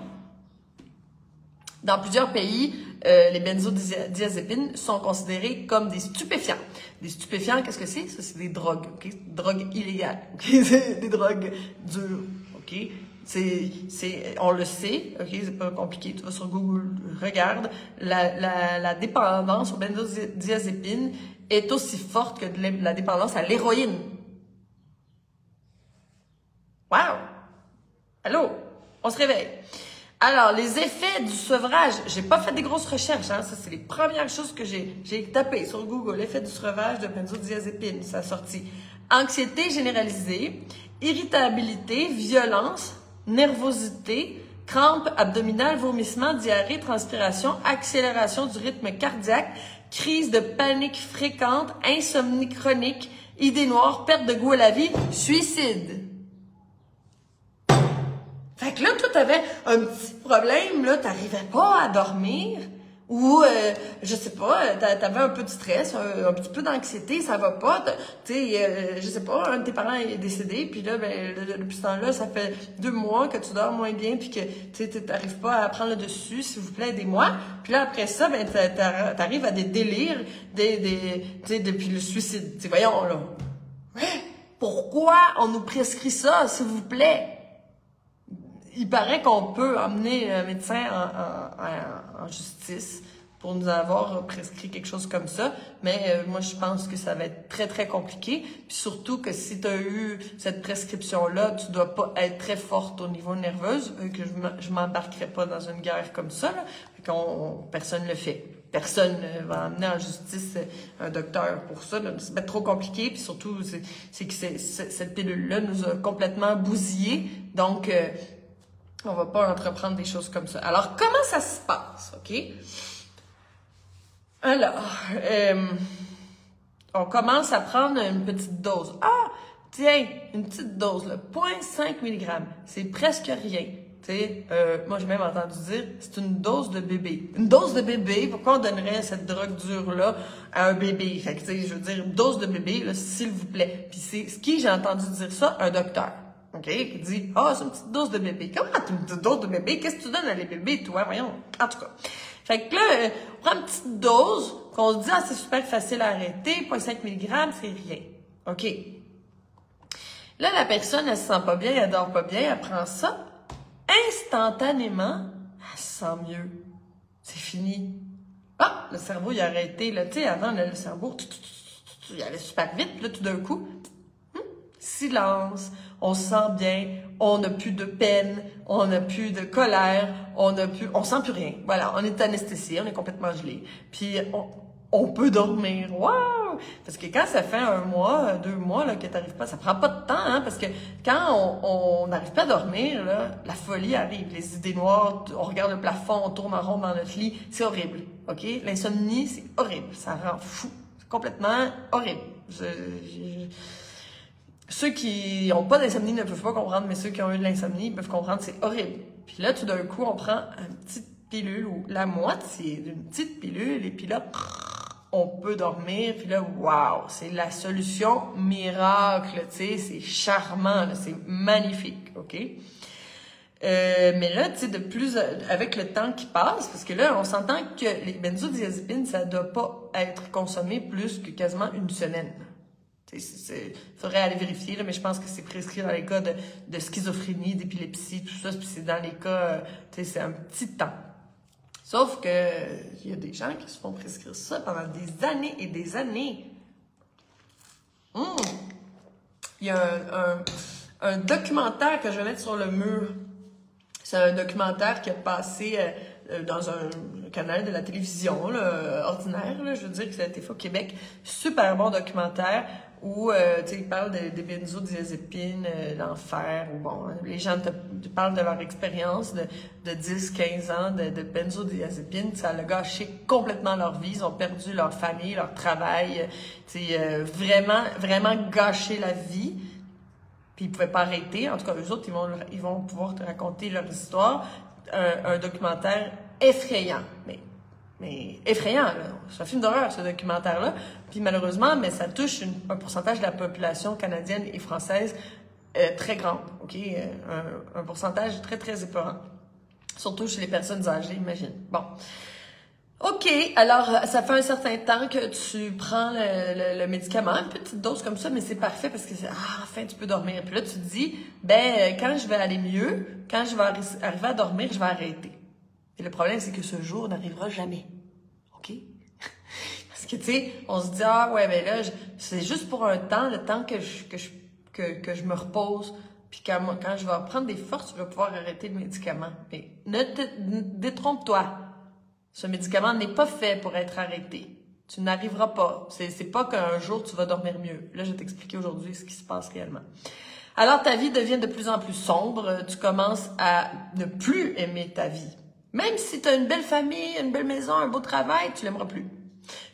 Dans plusieurs pays, les benzodiazépines sont considérées comme des stupéfiants. Des stupéfiants, qu'est-ce que c'est? Ça, c'est des drogues. OK? Drogues illégales. OK? C'est des drogues dures. OK? On le sait, ok, c'est pas compliqué. Tu vas sur Google, regarde. La dépendance aux benzodiazépines est aussi forte que la dépendance à l'héroïne. Wow! Allô? On se réveille. Alors, les effets du sevrage. J'ai pas fait des grosses recherches, hein. Ça, c'est les premières choses que j'ai tapé sur Google. L'effet du sevrage de benzodiazépines. Ça a sorti. Anxiété généralisée, irritabilité, violence, nervosité, crampes abdominales, vomissements, diarrhée, transpiration, accélération du rythme cardiaque, crise de panique fréquente, insomnie chronique, idées noires, perte de goût à la vie, suicide. Fait que là, toi, t'avais un petit problème, là, t'arrivais pas à dormir, ou, je sais pas, t'avais un peu de stress, un petit peu d'anxiété, ça va pas, tu sais, je sais pas, un de tes parents est décédé, puis là, ben, depuis ce temps-là, ça fait 2 mois que tu dors moins bien, puis que, tu sais, t'arrives pas à prendre le dessus, s'il vous plaît, aidez-moi. Puis là, après ça, ben, t'arrives à des délires, tu sais, depuis le suicide. Tu sais, voyons, là. Pourquoi on nous prescrit ça, s'il vous plaît? Il paraît qu'on peut emmener un médecin en justice pour nous avoir prescrit quelque chose comme ça, mais moi, je pense que ça va être très, très compliqué. Puis surtout que si tu as eu cette prescription-là, tu dois pas être très forte au niveau nerveuse, que je m'embarquerai pas dans une guerre comme ça, là. Personne ne le fait. Personne ne va emmener en justice un docteur pour ça. C'est trop compliqué. Puis surtout, c'est que cette pilule-là nous a complètement bousillés. Donc, on va pas entreprendre des choses comme ça. Alors, comment ça se passe, OK? Alors, on commence à prendre une petite dose. Ah, tiens, une petite dose, là, 0,5 mg. C'est presque rien. Tu sais, moi, j'ai même entendu dire, c'est une dose de bébé. Une dose de bébé, pourquoi on donnerait cette drogue dure-là à un bébé? Fait que, tu sais, je veux dire, une dose de bébé, là, s'il vous plaît. Puis c'est qui j'ai entendu dire ça? Un docteur. OK? Qui dit, ah, c'est une petite dose de bébé. Comment une petite dose de bébé? Qu'est-ce que tu donnes à les bébés, toi? Voyons. En tout cas. Fait que là, on prend une petite dose, qu'on se dit, ah, c'est super facile à arrêter, 0,5 mg, c'est rien. OK. Là, la personne, elle se sent pas bien, elle dort pas bien, elle prend ça. Instantanément, elle se sent mieux. C'est fini. Ah, le cerveau, il a arrêté, là. Tu sais, avant, le cerveau, il allait super vite, puis là, tout d'un coup, silence, on se sent bien, on n'a plus de peine, on n'a plus de colère, on sent plus rien. Voilà, on est anesthésié, on est complètement gelé. Puis on peut dormir. Wow! Parce que quand ça fait 1 mois, 2 mois là, que t'arrives pas, ça prend pas de temps, hein, parce que quand on n'arrive pas à dormir, là, la folie arrive, les idées noires, on regarde le plafond, on tourne en rond dans notre lit, c'est horrible. OK? L'insomnie, c'est horrible, ça rend fou. C'est complètement horrible. Ceux qui n'ont pas d'insomnie ne peuvent pas comprendre, mais ceux qui ont eu de l'insomnie peuvent comprendre, c'est horrible. Puis là, tout d'un coup, on prend une petite pilule ou la moitié d'une petite pilule et puis là, on peut dormir. Puis là, wow, c'est la solution miracle, tu sais, c'est charmant, c'est magnifique, OK? Mais là, tu sais, avec le temps qui passe, parce que là, on s'entend que les benzodiazépines, ça ne doit pas être consommé plus que quasiment 1 semaine. Il faudrait aller vérifier, là, mais je pense que c'est prescrit dans les cas de schizophrénie, d'épilepsie, tout ça, puis c'est dans les cas, c'est un petit temps. Sauf que il y a des gens qui se font prescrire ça pendant des années et des années. Il y a un documentaire que je vais mettre sur le mur. C'est un documentaire qui a passé dans un canal de la télévision là, ordinaire, là, je veux dire que ça a été fait au Québec. Super bon documentaire où il parle des benzodiazépines, l'enfer, ou bon, les gens te parlent de leur expérience de 10-15 ans de benzodiazépines. Ça a gâché complètement leur vie. Ils ont perdu leur famille, leur travail. Vraiment gâché la vie. Puis ils pouvaient pas arrêter. En tout cas, eux autres, ils vont pouvoir te raconter leur histoire. Un documentaire effrayant. Mais effrayant, là. C'est un film d'horreur, ce documentaire-là. Puis malheureusement, mais ça touche un pourcentage de la population canadienne et française très grand. OK? Un pourcentage très, très épeurant. Surtout chez les personnes âgées, imagine. Bon. OK, alors ça fait un certain temps que tu prends le médicament, une petite dose comme ça, mais c'est parfait parce que enfin tu peux dormir. Puis là tu te dis, quand je vais aller mieux, quand je vais arriver à dormir, je vais arrêter. Et le problème c'est que ce jour n'arrivera jamais. OK? Parce que tu sais, on se dit là c'est juste pour un temps, le temps que je me repose. Puis quand je vais prendre des forces, je vais pouvoir arrêter le médicament. Mais détrompe-toi. Ce médicament n'est pas fait pour être arrêté. Tu n'arriveras pas. C'est pas qu'un jour tu vas dormir mieux. Là, je vais t'expliquer aujourd'hui ce qui se passe réellement. Alors, ta vie devient de plus en plus sombre. Tu commences à ne plus aimer ta vie. Même si tu as une belle famille, une belle maison, un beau travail, tu l'aimeras plus.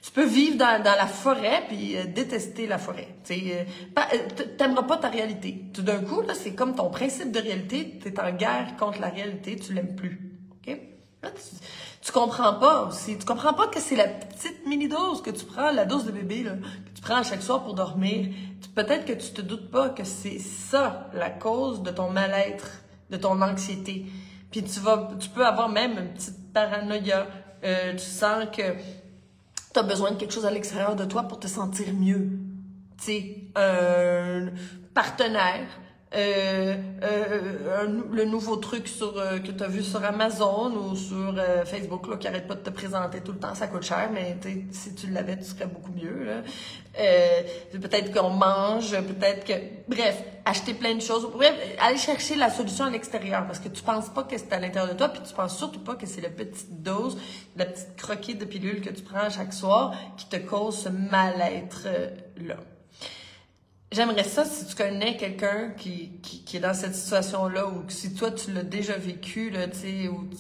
Tu peux vivre dans la forêt puis détester la forêt. T'aimeras pas ta réalité. Tout d'un coup, là, c'est comme ton principe de réalité. Tu es en guerre contre la réalité. Tu l'aimes plus. OK? Là, tu comprends pas aussi. Tu comprends pas que c'est la petite mini-dose que tu prends, la dose de bébé, là, que tu prends à chaque soir pour dormir. Peut-être que tu te doutes pas que c'est ça la cause de ton mal-être, de ton anxiété. Puis tu peux avoir même une petite paranoïa. Tu sens que tu as besoin de quelque chose à l'extérieur de toi pour te sentir mieux. Tu sais, un partenaire. Le nouveau truc que tu as vu sur Amazon ou sur Facebook là, qui arrête pas de te présenter tout le temps, ça coûte cher, mais si tu l'avais, tu serais beaucoup mieux. Là. Peut-être qu'on mange, peut-être que... Bref, acheter plein de choses. Bref, aller chercher la solution à l'extérieur parce que tu penses pas que c'est à l'intérieur de toi, puis tu penses surtout pas que c'est la petite dose, la petite croquée de pilule que tu prends chaque soir qui te cause ce mal-être-là. J'aimerais ça si tu connais quelqu'un qui est dans cette situation-là ou que si toi tu l'as déjà vécu, là, tu sais, ou tu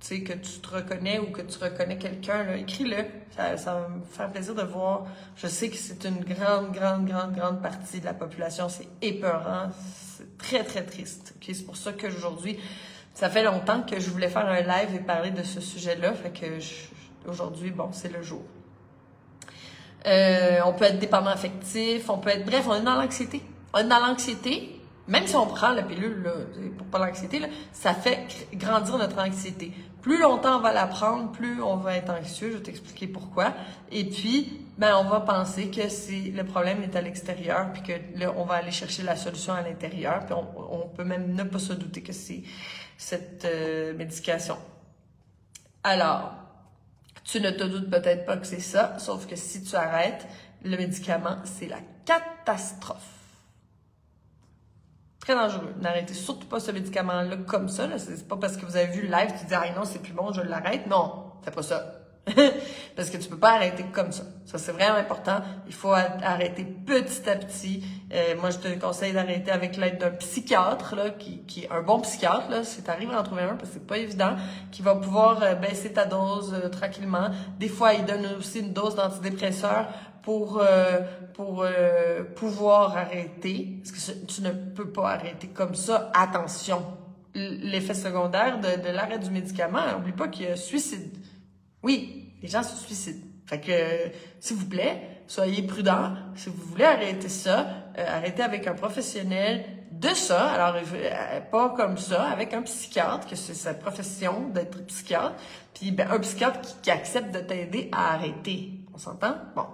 sais que tu te reconnais ou que tu reconnais quelqu'un, là, écris-le. Ça va me faire plaisir de voir. Je sais que c'est une grande partie de la population. C'est épeurant. C'est très, très triste. Okay? C'est pour ça qu'aujourd'hui, ça fait longtemps que je voulais faire un live et parler de ce sujet-là. Fait que aujourd'hui, bon, c'est le jour. On peut être dépendant affectif, on peut être... Bref, on est dans l'anxiété. On est dans l'anxiété, même si on prend la pilule là, pour pas l'anxiété, là, ça fait grandir notre anxiété. Plus longtemps on va la prendre, plus on va être anxieux. Je vais t'expliquer pourquoi. Et puis, on va penser que le problème est à l'extérieur, puis que là, on va aller chercher la solution à l'intérieur, puis on peut même ne pas se douter que c'est cette médication. Alors... Tu ne te doutes peut-être pas que c'est ça, sauf que si tu arrêtes, le médicament, c'est la catastrophe. Très dangereux. N'arrêtez surtout pas ce médicament-là comme ça. C'est pas parce que vous avez vu le live, tu dis « Ah non, c'est plus bon, je l'arrête ». Non, fais pas ça. Parce que tu peux pas arrêter comme ça. Ça, c'est vraiment important. Il faut arrêter petit à petit. Moi, je te conseille d'arrêter avec l'aide d'un psychiatre, là, qui est un bon psychiatre, là, si tu arrives à en trouver un, parce que c'est pas évident, qui va pouvoir baisser ta dose tranquillement. Des fois, il donne aussi une dose d'antidépresseur pour pouvoir arrêter. Parce que tu ne peux pas arrêter comme ça. Attention! L'effet secondaire de l'arrêt du médicament, n'oublie pas qu'il y a suicide. Oui, les gens se suicident. Fait que, s'il vous plaît, soyez prudents. Si vous voulez arrêter ça, arrêtez avec un professionnel de ça. Alors, pas comme ça, avec un psychiatre, que c'est sa profession d'être psychiatre. Puis, un psychiatre qui accepte de t'aider à arrêter. On s'entend? Bon.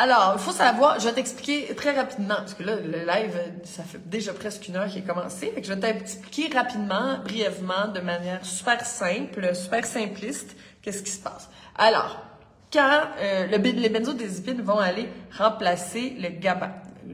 Alors, il faut savoir, je vais t'expliquer très rapidement, parce que là, le live, ça fait déjà presque 1 heure qu'il est commencé. Fait que je vais t'expliquer rapidement, brièvement, de manière super simple, super simpliste, qu'est-ce qui se passe. Alors, quand les benzodiazépines vont aller remplacer le GABA.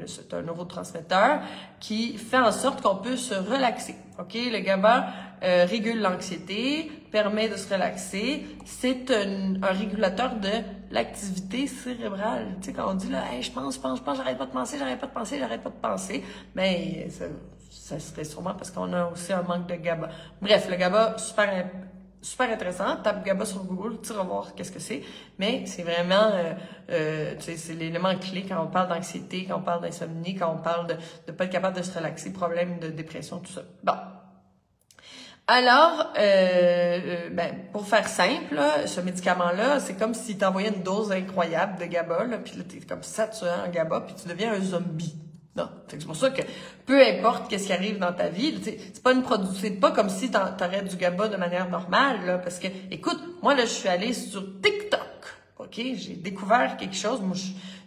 c'est un neurotransmetteur qui fait en sorte qu'on peut se relaxer. OK? Le GABA régule l'anxiété, permet de se relaxer. C'est un régulateur de l'activité cérébrale. Tu sais, quand on dit là, hey, je pense, j'arrête pas de penser, mais ça serait sûrement parce qu'on a aussi un manque de GABA. Bref, le GABA, super intéressant. Tape GABA sur Google, tu vas voir qu'est-ce que c'est. Mais c'est vraiment, c'est l'élément clé quand on parle d'anxiété, quand on parle d'insomnie, quand on parle de pas être capable de se relaxer, problème de dépression, tout ça. Bon. Alors, pour faire simple, là, ce médicament-là, c'est comme si t'envoyais une dose incroyable de GABA, là, puis là, t'es comme saturé en GABA, puis tu deviens un zombie. Non. C'est pour ça que peu importe qu'est-ce qui arrive dans ta vie, c'est pas comme si t'aurais du GABA de manière normale, là, parce que, écoute, moi, là, je suis allée sur TikTok. OK? J'ai découvert quelque chose. Moi,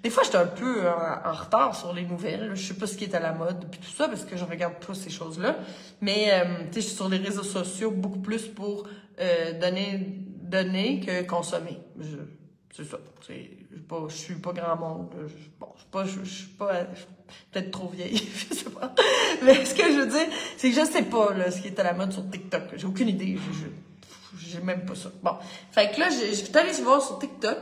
des fois, j'étais un peu en retard sur les nouvelles. Je sais pas ce qui est à la mode puis tout ça, parce que je regarde pas ces choses-là. Mais, je suis sur les réseaux sociaux beaucoup plus pour donner que consommer. C'est ça. Je suis pas grand monde. Je suis pas peut-être trop vieille, je sais pas. Mais ce que je veux dire, c'est que je sais pas là, ce qui est à la mode sur TikTok. J'ai aucune idée. J'ai même pas ça. Bon. Fait que là, je suis allée voir sur TikTok.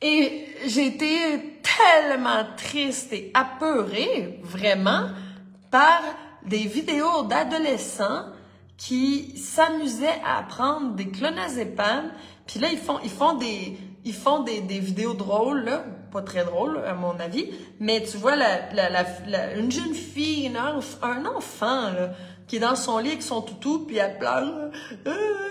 Et j'ai été tellement triste et apeurée, vraiment, par des vidéos d'adolescents qui s'amusaient à prendre des clonazepam. Puis là, ils font des vidéos drôles, là. Pas très drôles, à mon avis. Mais tu vois, une jeune fille, un enfant, là, qui est dans son lit avec son toutou, puis elle pleure,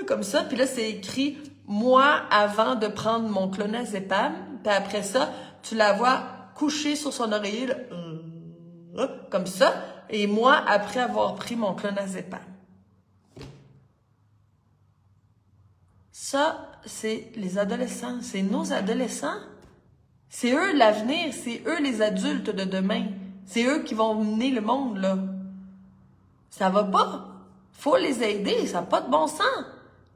comme ça. Puis là, c'est écrit « Moi, avant de prendre mon clonazepam », puis après ça, tu la vois couchée sur son oreiller, là, comme ça. Et moi, après avoir pris mon clonazepam. Ça, c'est les adolescents. C'est nos adolescents. C'est eux l'avenir. C'est eux les adultes de demain. C'est eux qui vont mener le monde, là. Ça va pas. Faut les aider. Ça n'a pas de bon sens.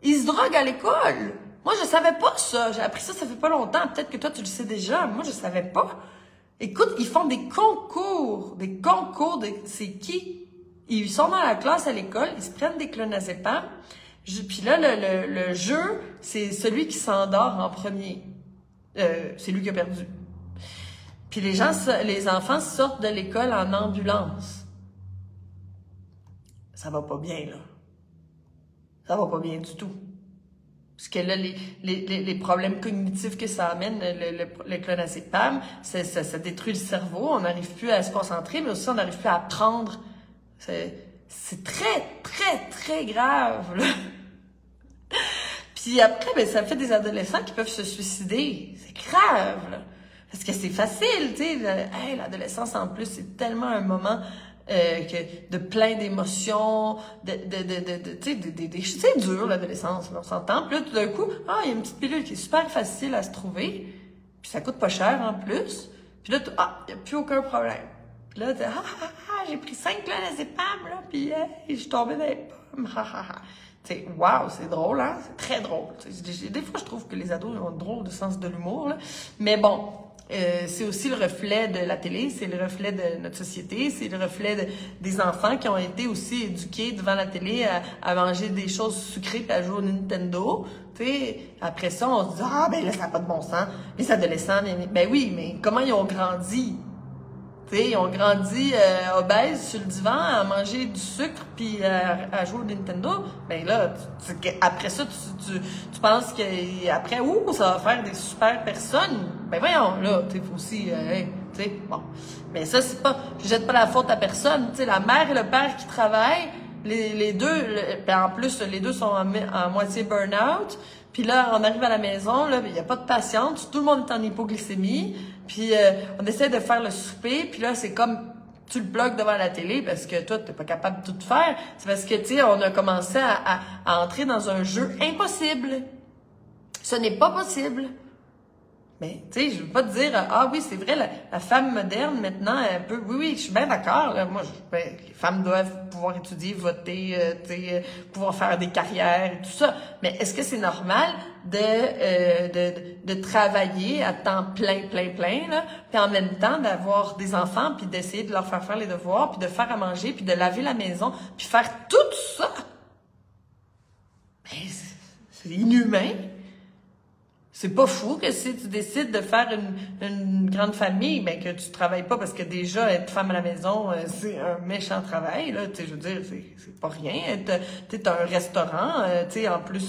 Ils se droguent à l'école. Moi, je savais pas ça. J'ai appris ça fait pas longtemps. Peut-être que toi, tu le sais déjà. Moi, je savais pas. Écoute, ils font des concours. C'est qui? Ils sont dans la classe à l'école. Ils se prennent des clonazepam. Puis là, le jeu, c'est celui qui s'endort en premier. C'est lui qui a perdu. Puis les enfants sortent de l'école en ambulance. Ça va pas bien, là. Ça va pas bien du tout. Parce que là, les problèmes cognitifs que ça amène, le clonazepam, ça détruit le cerveau. On n'arrive plus à se concentrer, mais aussi on n'arrive plus à apprendre. C'est très, très, très grave, là. Puis après, ça fait des adolescents qui peuvent se suicider. C'est grave, là. Parce que c'est facile, tu sais. L'adolescence, en plus, c'est tellement un moment de plein d'émotions, c'est dur, l'adolescence, on s'entend. Puis là, tout d'un coup, il y a une petite pilule qui est super facile à se trouver. Puis ça coûte pas cher, en plus. Puis là, il n'y a plus aucun problème. Puis là, j'ai pris 5 clonazepam, là, puis je suis tombée dans les pommes, T'sais, wow, c'est drôle, hein? C'est très drôle. Des fois, je trouve que les ados ont un drôle de sens de l'humour, là. Mais bon, c'est aussi le reflet de la télé, c'est le reflet de notre société, c'est le reflet des enfants qui ont été aussi éduqués devant la télé à manger des choses sucrées et à jouer au Nintendo. T'sais, après ça, on se dit, ben là, ça n'a pas de bon sens. Les adolescents, ben oui, mais comment ils ont grandi? T'sais, ils ont grandi obèses sur le divan à manger du sucre puis à jouer au Nintendo. Ben là, après ça, tu penses que après, ça va faire des super personnes. Ben voyons, là, tu sais, aussi, tu sais, bon. Mais ça, c'est pas, je jette pas la faute à personne. Tu sais, la mère et le père qui travaillent, les deux, ben en plus, les deux sont en moitié burn-out. Puis là, on arrive à la maison, là, il n'y a pas de patiente, tout le monde est en hypoglycémie. Puis on essaie de faire le souper, puis là, c'est comme tu le bloques devant la télé parce que toi, t'es pas capable de tout faire. C'est parce que, tu sais, on a commencé à entrer dans un jeu impossible. Ce n'est pas possible. Mais, tu sais, je veux pas te dire, ah oui, c'est vrai, la femme moderne, maintenant, elle peut, oui, je suis bien d'accord, là. Moi, les femmes doivent pouvoir étudier, voter, tu sais, pouvoir faire des carrières et tout ça. Mais est-ce que c'est normal de travailler à temps plein, là, puis en même temps d'avoir des enfants, puis d'essayer de leur faire les devoirs, puis de faire à manger, puis de laver la maison, puis faire tout ça? Ben, c'est inhumain. C'est pas fou que si tu décides de faire une grande famille, ben que tu travailles pas parce que déjà être femme à la maison, c'est un méchant travail, là. Tu sais, je veux dire, c'est pas rien. T'as un restaurant, tu sais, en plus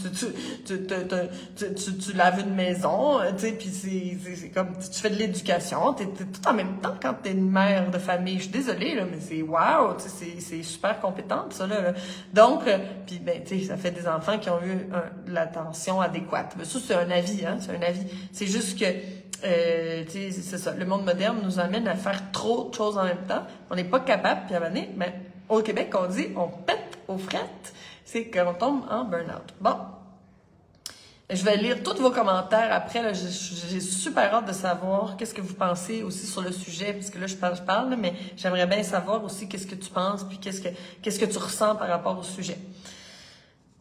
tu laves une maison, tu sais, puis c'est comme tu fais de l'éducation, t'es tout en même temps quand t'es une mère de famille. Je suis désolée là, mais c'est wow, tu sais, c'est super compétente ça là. Donc, puis ben tu sais, ça fait des enfants qui ont eu l'attention adéquate. Mais ça c'est un avis, hein. C'est un avis. C'est juste que, tu sais, c'est ça. Le monde moderne nous amène à faire trop de choses en même temps. On n'est pas capable. Puis à un moment donné, ben, au Québec, on dit, on pète aux frettes. C'est qu'on tombe en burn-out. Bon. Je vais lire tous vos commentaires après. Là, j'ai super hâte de savoir qu'est-ce que vous pensez aussi sur le sujet, parce que là, je parle, mais j'aimerais bien savoir aussi qu'est-ce que tu penses, puis qu'est-ce que tu ressens par rapport au sujet.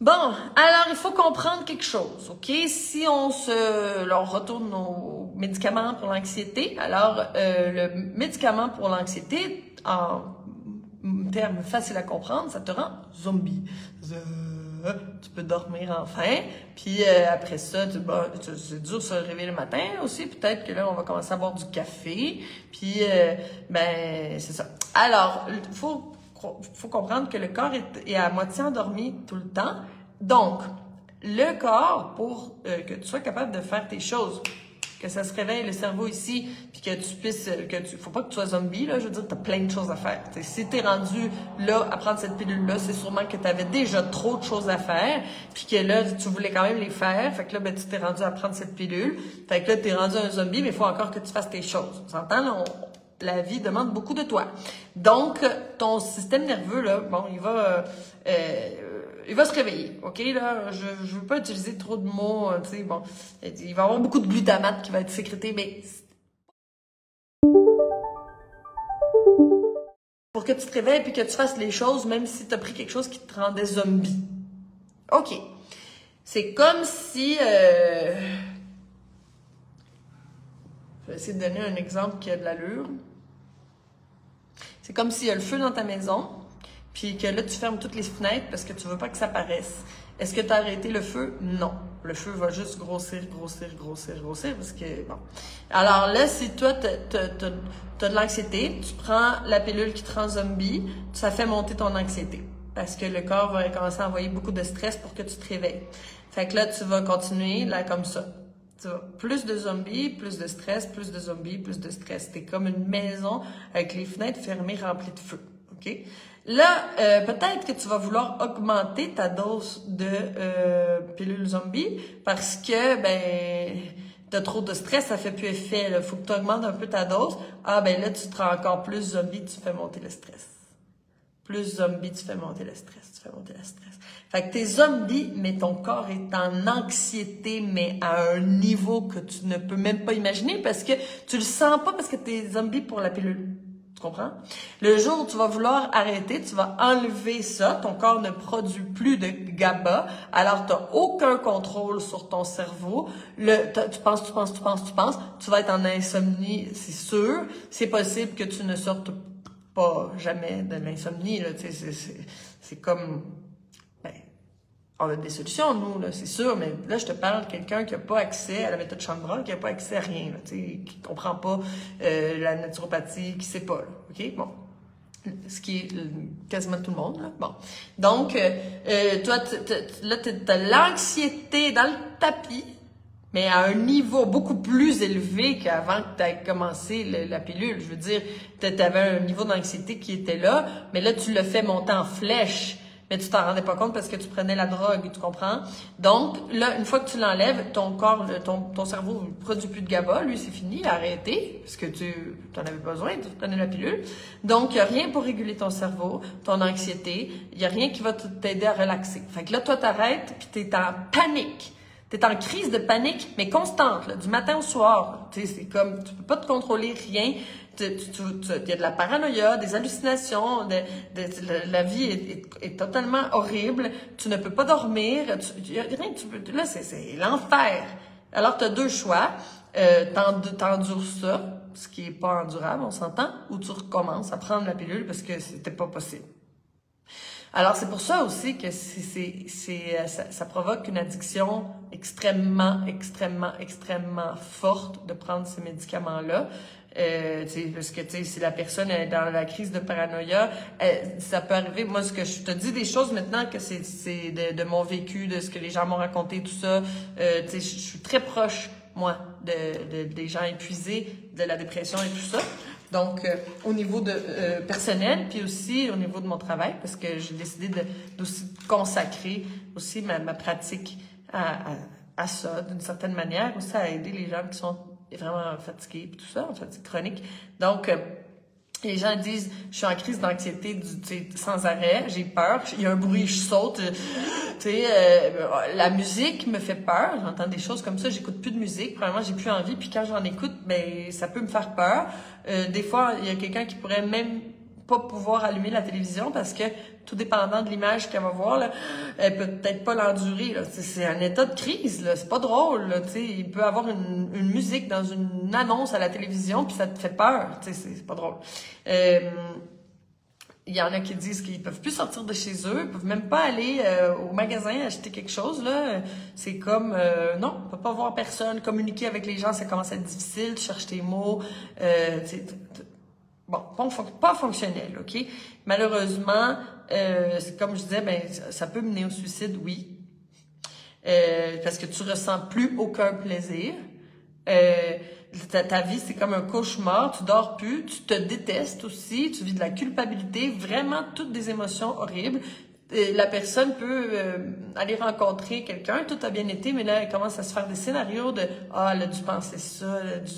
Bon, alors il faut comprendre quelque chose, ok? Si on retourne aux médicaments pour l'anxiété, alors le médicament pour l'anxiété, en termes faciles à comprendre, ça te rend zombie. Tu peux dormir enfin, puis après ça, c'est dur de se réveiller le matin aussi. Peut-être que là, on va commencer à boire du café, puis ben c'est ça. Alors, faut comprendre que le corps est à moitié endormi tout le temps. Donc, le corps, pour que tu sois capable de faire tes choses, que ça se réveille le cerveau ici, puis que tu puisses, faut pas que tu sois zombie, là, je veux dire, t'as plein de choses à faire. T'sais, si t'es rendu là à prendre cette pilule-là, c'est sûrement que t'avais déjà trop de choses à faire, puis que là, tu voulais quand même les faire, fait que là, ben, tu t'es rendu à prendre cette pilule, fait que là, t'es rendu un zombie, mais il faut encore que tu fasses tes choses. On s'entend, là, la vie demande beaucoup de toi. Donc, ton système nerveux, là, bon, il va se réveiller, ok, là, je veux pas utiliser trop de mots, tu sais, bon, il va y avoir beaucoup de glutamate qui va être sécrété, mais pour que tu te réveilles puis que tu fasses les choses, même si tu as pris quelque chose qui te rendait zombie. Ok. C'est comme si, je vais essayer de donner un exemple qui a de l'allure. C'est comme s'il y a le feu dans ta maison, puis que là, tu fermes toutes les fenêtres parce que tu veux pas que ça paraisse. Est-ce que tu as arrêté le feu? Non. Le feu va juste grossir, parce que, bon. Alors là, si toi, t'as de l'anxiété, tu prends la pilule qui te rend zombie, ça fait monter ton anxiété. Parce que le corps va commencer à envoyer beaucoup de stress pour que tu te réveilles. Fait que là, tu vas continuer, là, comme ça. Tu vois, plus de zombies, plus de stress, plus de zombies, plus de stress. T'es comme une maison avec les fenêtres fermées remplies de feu. OK? Là, peut-être que tu vas vouloir augmenter ta dose de pilule zombie parce que, ben, t'as trop de stress, ça fait plus effet. Il faut que tu augmentes un peu ta dose. Ah, ben là, tu te rends encore plus zombie, tu fais monter le stress. Plus zombie, tu fais monter le stress, tu fais monter le stress. Fait que t'es zombie, mais ton corps est en anxiété, mais à un niveau que tu ne peux même pas imaginer parce que tu le sens pas parce que t'es zombie pour la pilule. Tu comprends? Le jour où tu vas vouloir arrêter, tu vas enlever ça, ton corps ne produit plus de GABA, alors tu n'as aucun contrôle sur ton cerveau. Tu penses, tu vas être en insomnie, c'est sûr. C'est possible que tu ne sortes pas jamais de l'insomnie, là, tu sais, c'est comme, ben, on a des solutions, nous, là, c'est sûr, mais là, je te parle de quelqu'un qui n'a pas accès à la méthode Chandra, qui n'a pas accès à rien, là, tu sais, qui comprend pas la naturopathie, qui sait pas, là, ok? Bon. Ce qui est quasiment tout le monde, là. Bon. Donc, toi, là, t'as l'anxiété dans le tapis, mais à un niveau beaucoup plus élevé qu'avant que tu aies commencé la pilule. Je veux dire, tu avais un niveau d'anxiété qui était là, mais là, tu le fais monter en flèche. Mais tu t'en rendais pas compte parce que tu prenais la drogue, tu comprends? Donc, là, une fois que tu l'enlèves, ton corps, ton cerveau ne produit plus de GABA. Lui, c'est fini, il a arrêté, parce que tu en avais besoin, tu prenais la pilule. Donc, il n'y a rien pour réguler ton cerveau, ton anxiété. Il n'y a rien qui va t'aider à relaxer. Fait que là, toi, t'arrêtes, puis t'es en panique. T'es en crise de panique, mais constante, là, du matin au soir. Tu sais, c'est comme, tu peux pas te contrôler rien. Il y a de la paranoïa, des hallucinations, la vie est totalement horrible. Tu ne peux pas dormir. Là, c'est l'enfer. Alors, tu as deux choix. T'endures ça, ce qui est pas endurable, on s'entend, ou tu recommences à prendre la pilule parce que c'était pas possible. Alors, c'est pour ça aussi que ça provoque une addiction extrêmement forte de prendre ces médicaments-là. Parce que si la personne est dans la crise de paranoïa, ça peut arriver. Moi, ce que je te dis des choses maintenant que c'est de mon vécu, de ce que les gens m'ont raconté, tout ça. Je suis très proche, moi, des gens épuisés, de la dépression et tout ça. Donc, au niveau de personnel, puis aussi au niveau de mon travail, parce que j'ai décidé d'aussi consacrer aussi ma pratique à ça, d'une certaine manière, aussi à aider les gens qui sont vraiment fatigués, tout ça, en fatigue chronique. Donc, les gens disent, je suis en crise d'anxiété sans arrêt, j'ai peur, il y a un bruit, je saute, la musique me fait peur, j'entends des choses comme ça, j'écoute plus de musique, probablement j'ai plus envie, puis quand j'en écoute, ben ça peut me faire peur. Des fois, il y a quelqu'un qui pourrait même pas pouvoir allumer la télévision parce que tout dépendant de l'image qu'elle va voir, là, elle peut peut-être pas l'endurer. C'est un état de crise, là. C'est pas drôle. Là, il peut avoir une musique dans une annonce à la télévision puis ça te fait peur. C'est pas drôle. Il y en a qui disent qu'ils peuvent plus sortir de chez eux, ils peuvent même pas aller au magasin acheter quelque chose. Là, c'est comme non, on peut pas voir personne, communiquer avec les gens, ça commence à être difficile, tu cherches tes mots. Bon, pas fonctionnel, OK? Malheureusement, c'est comme je disais, ben ça peut mener au suicide, oui. Parce que tu ressens plus aucun plaisir. Ta vie, c'est comme un cauchemar, tu dors plus, tu te détestes aussi, tu vis de la culpabilité, vraiment toutes des émotions horribles. La personne peut aller rencontrer quelqu'un, tout a bien été, mais là, elle commence à se faire des scénarios de « Ah, elle a dû penser ça, tu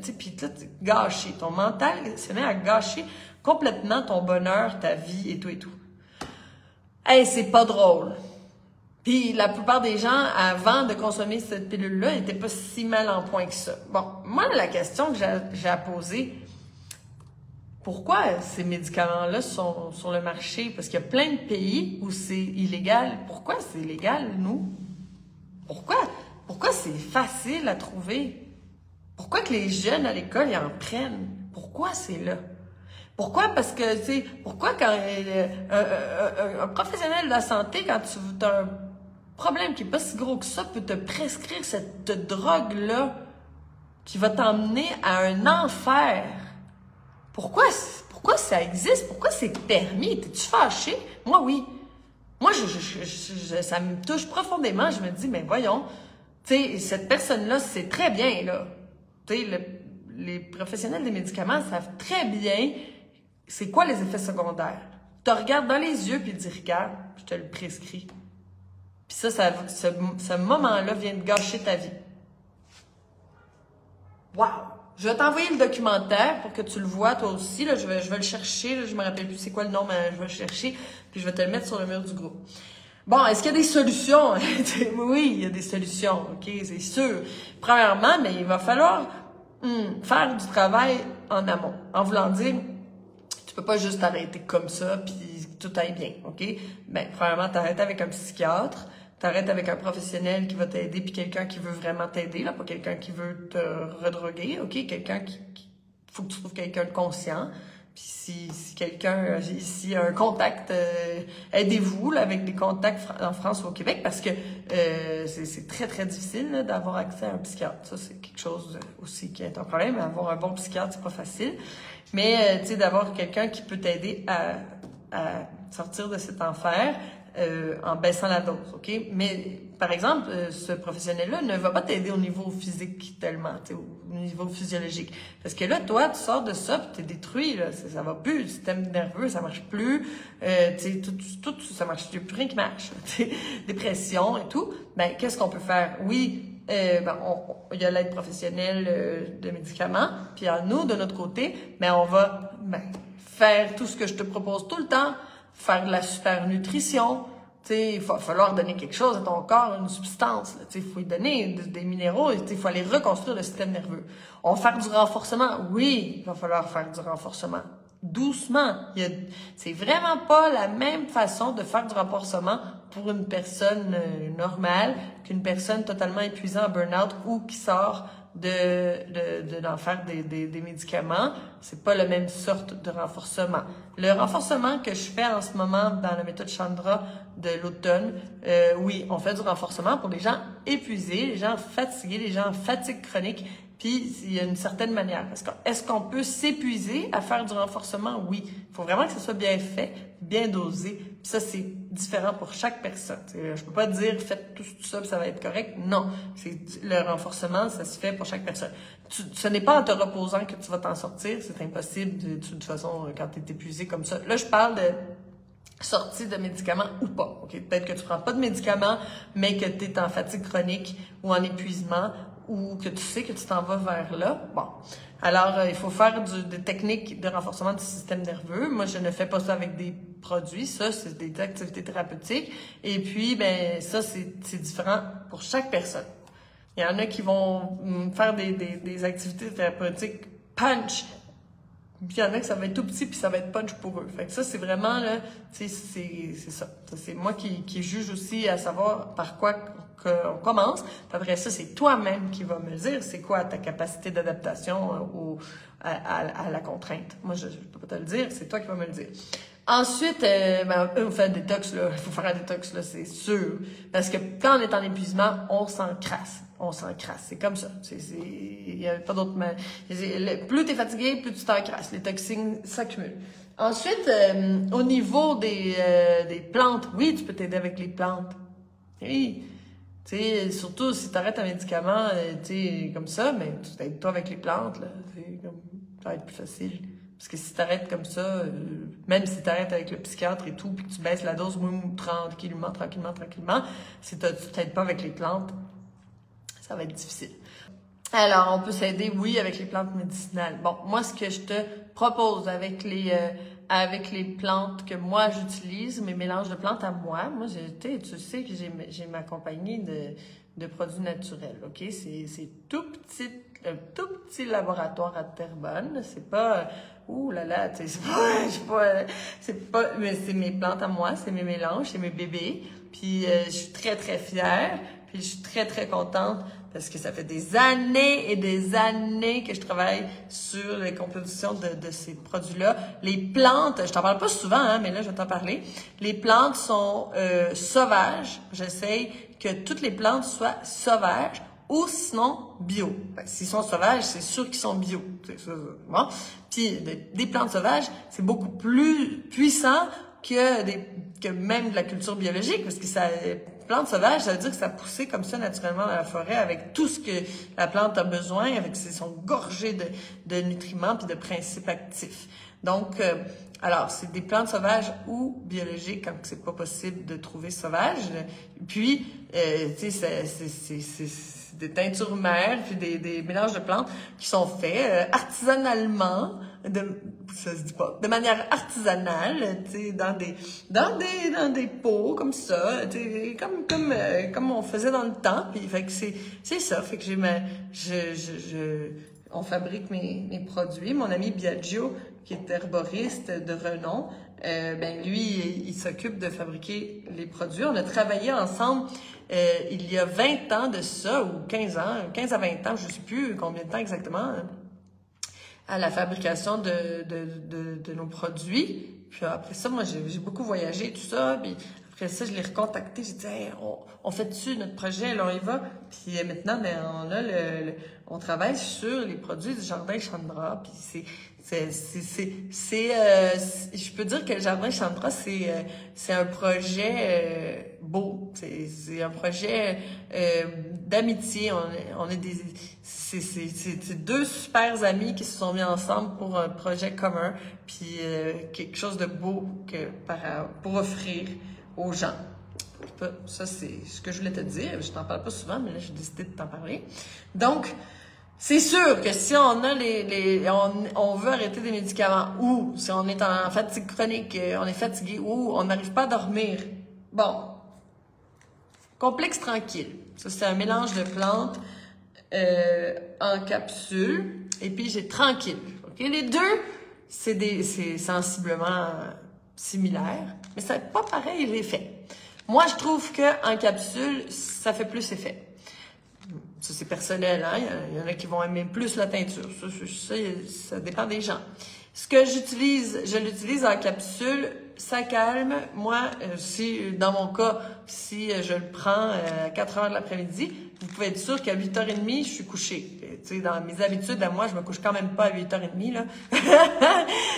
sais, puis là, t'es gâché. Ton mental se met à gâcher complètement ton bonheur, ta vie et tout et tout. Hey, c'est pas drôle. Puis la plupart des gens, avant de consommer cette pilule-là, n'étaient pas si mal en point que ça. Bon, moi, la question que j'ai à poser, pourquoi ces médicaments-là sont sur le marché? Parce qu'il y a plein de pays où c'est illégal. Pourquoi c'est illégal, nous? Pourquoi c'est facile à trouver? Pourquoi que les jeunes à l'école, ils en prennent? Pourquoi c'est là? Pourquoi? Parce que, tu sais, pourquoi quand un professionnel de la santé, quand tu as un problème qui n'est pas si gros que ça, peut te prescrire cette drogue-là qui va t'emmener à un enfer? Pourquoi ça existe? Pourquoi c'est permis? T'es-tu fâché? Moi, oui. Moi, ça me touche profondément. Je me dis, mais voyons, tu sais, cette personne-là, c'est très bien, là. Tu sais, les professionnels des médicaments savent très bien c'est quoi les effets secondaires. Tu te regardes dans les yeux puis tu dis, regarde, je te le prescris. Puis ce moment-là vient de gâcher ta vie. Wow! Je vais t'envoyer le documentaire pour que tu le vois toi aussi. Là, je vais le chercher. Là, je me rappelle plus c'est quoi le nom, mais je vais le chercher. Puis je vais te le mettre sur le mur du groupe. Bon, est-ce qu'il y a des solutions? Oui, il y a des solutions. OK, c'est sûr. Premièrement, mais il va falloir faire du travail en amont. En voulant dire, tu peux pas juste t'arrêter comme ça puis tout aille bien. OK? Ben, premièrement, t'arrêtes avec un psychiatre. T'arrêtes avec un professionnel qui va t'aider, puis quelqu'un qui veut vraiment t'aider, là, pas quelqu'un qui veut te redroguer, OK? Quelqu'un faut que tu trouves quelqu'un de conscient. Puis si quelqu'un, s'il y a un contact, aidez-vous là, avec des contacts en France ou au Québec, parce que c'est très, très difficile d'avoir accès à un psychiatre. Ça, c'est quelque chose aussi qui est un problème. Avoir un bon psychiatre, c'est pas facile. Mais, tu sais, d'avoir quelqu'un qui peut t'aider à sortir de cet enfer, en baissant la dose, OK? Mais, par exemple, ce professionnel-là ne va pas t'aider au niveau physique tellement, au niveau physiologique. Parce que là, toi, tu sors de ça puis t'es détruit, là. Ça va plus. Le système nerveux, ça marche plus. Tout, ça marche. Il n'y a plus rien qui marche. Dépression et tout. Ben, qu'est-ce qu'on peut faire? Oui, il y a l'aide professionnelle de médicaments. Puis à nous, de notre côté, on va faire tout ce que je te propose tout le temps. Faire de la super nutrition, sais, il va falloir donner quelque chose à ton corps, une substance. Il faut lui donner des minéraux, il faut aller reconstruire le système nerveux. On va faire du renforcement. Oui, il va falloir faire du renforcement. Doucement. C'est vraiment pas la même façon de faire du renforcement pour une personne normale qu'une personne totalement épuisée en burn-out ou qui sort d'en faire des médicaments. C'est pas la même sorte de renforcement. Le renforcement que je fais en ce moment dans la méthode Chandra de l'automne, oui, on fait du renforcement pour les gens épuisés, les gens fatigués, les gens en fatigue chronique. Puis, il y a une certaine manière. Est-ce qu'on peut s'épuiser à faire du renforcement? Oui. Il faut vraiment que ce soit bien fait, bien dosé. Puis ça, c'est différent pour chaque personne. Je peux pas dire, faites tout ça, puis ça va être correct. Non. Le renforcement, ça se fait pour chaque personne. Ce n'est pas en te reposant que tu vas t'en sortir. C'est impossible, de toute façon, quand tu es épuisé comme ça. Là, je parle de sortie de médicaments ou pas. Okay? Peut-être que tu prends pas de médicaments, mais que tu es en fatigue chronique ou en épuisement, ou que tu sais que tu t'en vas vers là. Bon. Alors, il faut faire des techniques de renforcement du système nerveux. Moi, je ne fais pas ça avec des produits. Ça, c'est des activités thérapeutiques. Et puis, ben, ça, c'est différent pour chaque personne. Il y en a qui vont faire des activités thérapeutiques punch. Puis il y en a que ça va être tout petit puis ça va être punch pour eux. Fait que ça, c'est vraiment, là, c'est ça. C'est moi qui juge aussi à savoir par quoi qu'on commence. Puis après ça, c'est toi-même qui vas me dire c'est quoi ta capacité d'adaptation à la contrainte. Moi, je peux pas te le dire, c'est toi qui vas me le dire. Ensuite, on fait un détox, là. Il faut faire un détox, là, c'est sûr. Parce que quand on est en épuisement, on s'encrasse. On s'encrasse. C'est comme ça. Il y a pas d'autre manière. Plus t'es fatigué, plus tu t'encrasses. Les toxines s'accumulent. Ensuite, au niveau des plantes, oui, tu peux t'aider avec les plantes. Oui. Tu sais, surtout si tu arrêtes un médicament, tu sais, comme ça, mais tu t'aides toi avec les plantes, là. Ça va être plus facile. Parce que si tu arrêtes comme ça, même si tu arrêtes avec le psychiatre et tout, puis que tu baisses la dose tranquillement, si tu t'aides pas avec les plantes, ça va être difficile. Alors, on peut s'aider, oui, avec les plantes médicinales. Bon, moi, ce que je te propose avec les plantes que moi j'utilise, mes mélanges de plantes à moi, tu sais que j'ai ma compagnie de produits naturels, ok? C'est un tout petit laboratoire à Terrebonne. C'est pas, ouh là là, tu sais, mais c'est mes plantes à moi, c'est mes mélanges, c'est mes bébés. Puis je suis très très fière, puis je suis très très contente parce que ça fait des années et des années que je travaille sur les compositions de ces produits-là. Les plantes, je t'en parle pas souvent, hein, mais là je vais t'en parler. Les plantes sont sauvages. J'essaye que toutes les plantes soient sauvages ou sinon bio. S'ils sont sauvages, c'est sûr qu'ils sont bio. C'est ça. Bon. Puis des plantes sauvages, c'est beaucoup plus puissant que même de la culture biologique, parce que plante sauvage, ça veut dire que ça poussait comme ça naturellement dans la forêt avec tout ce que la plante a besoin, avec sont gorgées de nutriments puis de principes actifs. Donc, alors, c'est des plantes sauvages ou biologiques quand c'est pas possible de trouver sauvage. Puis, tu sais, c'est des teintures mères puis des mélanges de plantes qui sont faits artisanalement, ça se dit pas, de manière artisanale, tu sais, dans des pots comme ça, tu sais, comme on faisait dans le temps. Puis, fait que c'est ça, fait que on fabrique mes produits. Mon ami Biagio, qui est herboriste de renom, ben lui, il s'occupe de fabriquer les produits. On a travaillé ensemble il y a 20 ans de ça, ou 15 à 20 ans, je ne sais plus combien de temps exactement, à la fabrication de nos produits. Puis après ça, moi, j'ai beaucoup voyagé, tout ça, puis après ça, je l'ai recontacté, j'ai dit hey, on fait dessus notre projet, là on y va. Puis maintenant, ben, on travaille sur les produits du Jardin Chandra, puis je peux dire que le Jardin Chandra, c'est un projet beau. C'est un projet d'amitié. C'est deux super amis qui se sont mis ensemble pour un projet commun, puis quelque chose de beau pour offrir aux gens. Ça, c'est ce que je voulais te dire. Je t'en parle pas souvent, mais là, j'ai décidé de t'en parler. Donc, c'est sûr que si on a on veut arrêter des médicaments, ou si on est en fatigue chronique, on est fatigué, ou on n'arrive pas à dormir, bon, Complexe tranquille. Ça, c'est un mélange de plantes en capsule. Et puis, j'ai tranquille. Okay? Les deux, c'est sensiblement similaire, mais c'est pas pareil l'effet. Moi, je trouve qu'en capsule, ça fait plus effet. Ça, c'est personnel, hein? Il y en a qui vont aimer plus la teinture. Ça dépend des gens. Ce que j'utilise, je l'utilise en capsule, ça calme. Moi, si, dans mon cas, si je le prends à 4 heures de l'après-midi, vous pouvez être sûr qu'à 8h30, je suis couchée. Tu sais, dans mes habitudes, à moi, je me couche quand même pas à 8h30, là.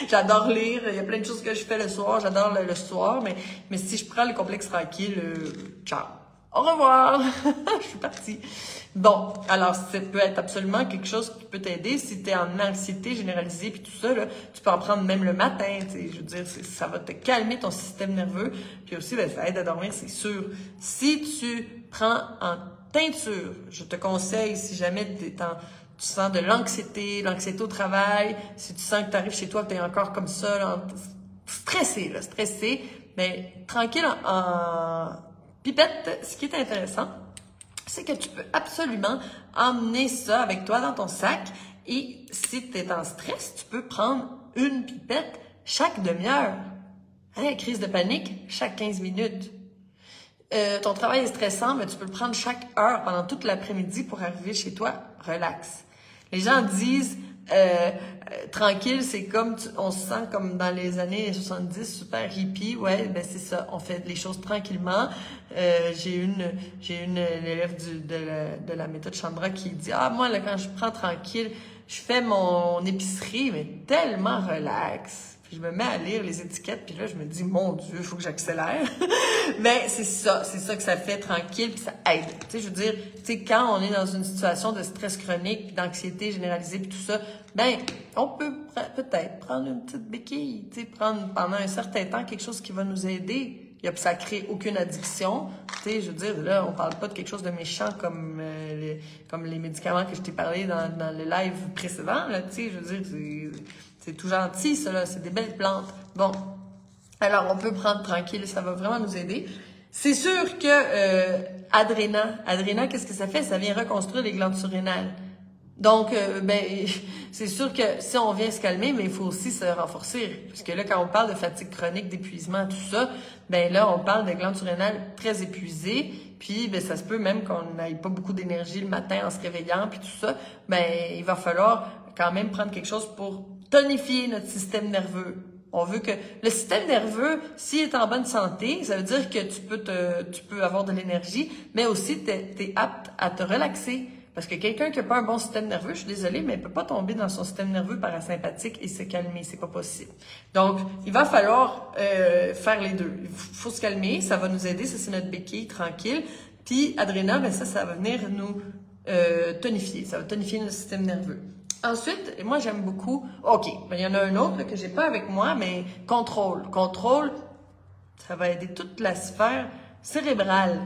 J'adore lire. Il y a plein de choses que je fais le soir. J'adore le soir. Mais si je prends le complexe tranquille, ciao. Au revoir. Je suis partie. Bon, alors ça peut être absolument quelque chose qui peut t'aider si tu es en anxiété généralisée puis tout ça, là, tu peux en prendre même le matin, tu sais, je veux dire, ça va te calmer ton système nerveux, puis aussi, ben, ça aide à dormir, c'est sûr. Si tu prends en teinture, je te conseille, si jamais tu sens de l'anxiété au travail, si tu sens que tu arrives chez toi, que tu es encore comme ça, là, stressé, mais tranquille en pipette, ce qui est intéressant, c'est que tu peux absolument emmener ça avec toi dans ton sac et si tu es en stress, tu peux prendre une pipette chaque demi-heure. Hein, crise de panique, chaque 15 minutes. Ton travail est stressant, mais tu peux le prendre chaque heure pendant toute l'après-midi pour arriver chez toi, relax. Les gens disent tranquille, c'est comme on se sent comme dans les années 70, super hippie. Ouais, ben c'est ça. On fait les choses tranquillement. J'ai une élève de la méthode Chandra qui dit moi là quand je prends tranquille, je fais mon épicerie mais tellement relax. Puis je me mets à lire les étiquettes, puis là, je me dis, mon Dieu, il faut que j'accélère. Mais c'est ça que ça fait tranquille, puis ça aide. Tu sais, je veux dire, tu sais, quand on est dans une situation de stress chronique, d'anxiété généralisée, puis tout ça, ben, on peut peut-être prendre une petite béquille, tu sais, prendre pendant un certain temps quelque chose qui va nous aider. Ça crée aucune addiction. Tu sais, je veux dire, là, on parle pas de quelque chose de méchant comme les médicaments que je t'ai parlé dans le live précédent, là, tu sais, je veux dire, c'est tout gentil, ça, là. C'est des belles plantes. Bon. Alors, on peut prendre tranquille. Ça va vraiment nous aider. C'est sûr que Adréna, qu'est-ce que ça fait? Ça vient reconstruire les glandes surrénales. Donc, c'est sûr que si on vient se calmer, mais il faut aussi se renforcer. Parce que là, quand on parle de fatigue chronique, d'épuisement, tout ça, ben là, on parle des glandes surrénales très épuisées. Puis, ben, ça se peut même qu'on n'ait pas beaucoup d'énergie le matin en se réveillant, puis tout ça. Ben, il va falloir quand même prendre quelque chose pour tonifier notre système nerveux. On veut que le système nerveux, s'il est en bonne santé, ça veut dire que tu peux avoir de l'énergie, mais aussi tu es apte à te relaxer. Parce que quelqu'un qui n'a pas un bon système nerveux, je suis désolée, mais il peut pas tomber dans son système nerveux parasympathique et se calmer. C'est pas possible. Donc, il va falloir faire les deux. Il faut se calmer, ça va nous aider. Ça, c'est notre béquille, tranquille. Puis, Adréna, ben ça va venir nous tonifier. Ça va tonifier notre système nerveux. Ensuite, moi, j'aime beaucoup... OK, ben, il y en a un autre là, que j'ai pas avec moi, mais contrôle. Contrôle, ça va aider toute la sphère cérébrale.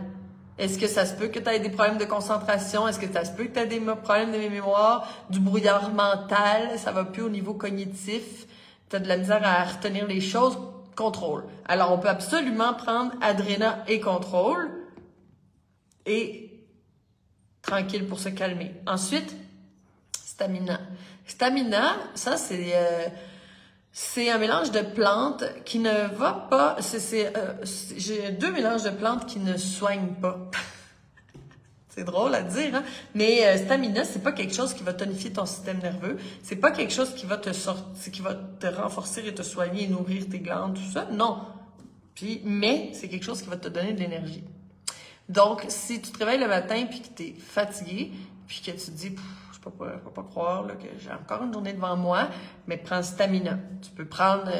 Est-ce que ça se peut que tu aies des problèmes de concentration? Est-ce que ça se peut que tu aies des problèmes de mémoire, du brouillard mental? Ça va plus au niveau cognitif. Tu as de la misère à retenir les choses. Contrôle. Alors, on peut absolument prendre Adréna et contrôle et tranquille pour se calmer. Ensuite, Stamina. Stamina, ça, c'est un mélange de plantes qui ne va pas... J'ai deux mélanges de plantes qui ne soignent pas. C'est drôle à dire, hein? Mais Stamina, c'est pas quelque chose qui va tonifier ton système nerveux. C'est pas quelque chose qui va qui va te renforcer et te soigner et nourrir tes glandes, tout ça. Non. Mais c'est quelque chose qui va te donner de l'énergie. Donc, si tu te réveilles le matin puis que tu es fatigué, puis que tu te dis... Je peux pas croire là, que j'ai encore une journée devant moi, mais prends Stamina. Tu peux prendre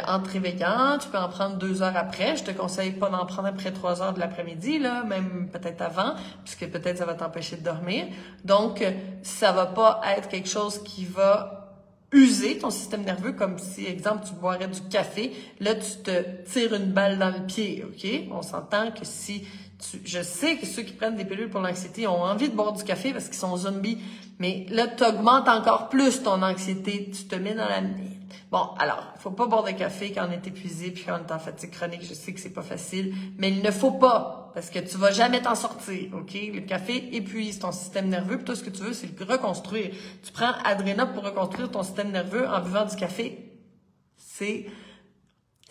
en te réveillant, tu peux en prendre 2 heures après. Je te conseille pas d'en prendre après 3 heures de l'après-midi, là, même peut-être avant, puisque peut-être ça va t'empêcher de dormir. Donc, ça va pas être quelque chose qui va user ton système nerveux, comme si, exemple, tu boirais du café. Là, tu te tires une balle dans le pied, OK? On s'entend que si... Je sais que ceux qui prennent des pilules pour l'anxiété ont envie de boire du café parce qu'ils sont zombies. Mais là, tu augmentes encore plus ton anxiété, tu te mets dans la... Bon, alors, il faut pas boire de café quand on est épuisé puis quand on est en fatigue chronique. Je sais que c'est pas facile, mais il ne faut pas, parce que tu vas jamais t'en sortir, OK? Le café épuise ton système nerveux, puis toi, ce que tu veux, c'est le reconstruire. Tu prends Adréna pour reconstruire ton système nerveux en buvant du café. C'est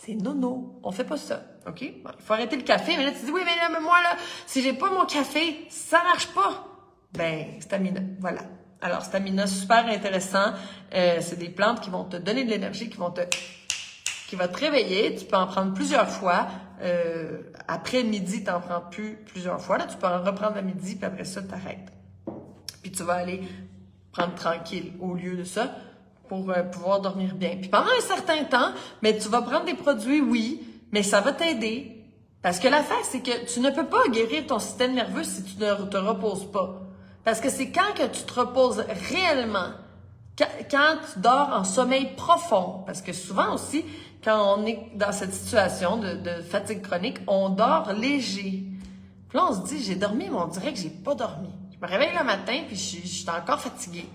nono. On fait pas ça, OK? Bon, il faut arrêter le café, mais là, tu dis, oui, mais moi, là, si j'ai pas mon café, ça marche pas. Ben, stamina, voilà. Alors, stamina, super intéressant. C'est des plantes qui vont te donner de l'énergie, qui va te réveiller. Tu peux en prendre plusieurs fois. Après midi, tu n'en prends plus plusieurs fois. Là, tu peux en reprendre à midi, puis après ça, tu arrêtes. Puis tu vas aller prendre tranquille au lieu de ça pour pouvoir dormir bien. Puis pendant un certain temps, mais tu vas prendre des produits, oui, mais ça va t'aider. Parce que l'affaire, c'est que tu ne peux pas guérir ton système nerveux si tu ne te reposes pas. Parce que c'est quand que tu te reposes réellement, quand tu dors en sommeil profond, parce que souvent aussi, quand on est dans cette situation de fatigue chronique, on dort léger. Puis là, on se dit, j'ai dormi, mais on dirait que j'ai pas dormi. Je me réveille le matin, puis je suis encore fatiguée.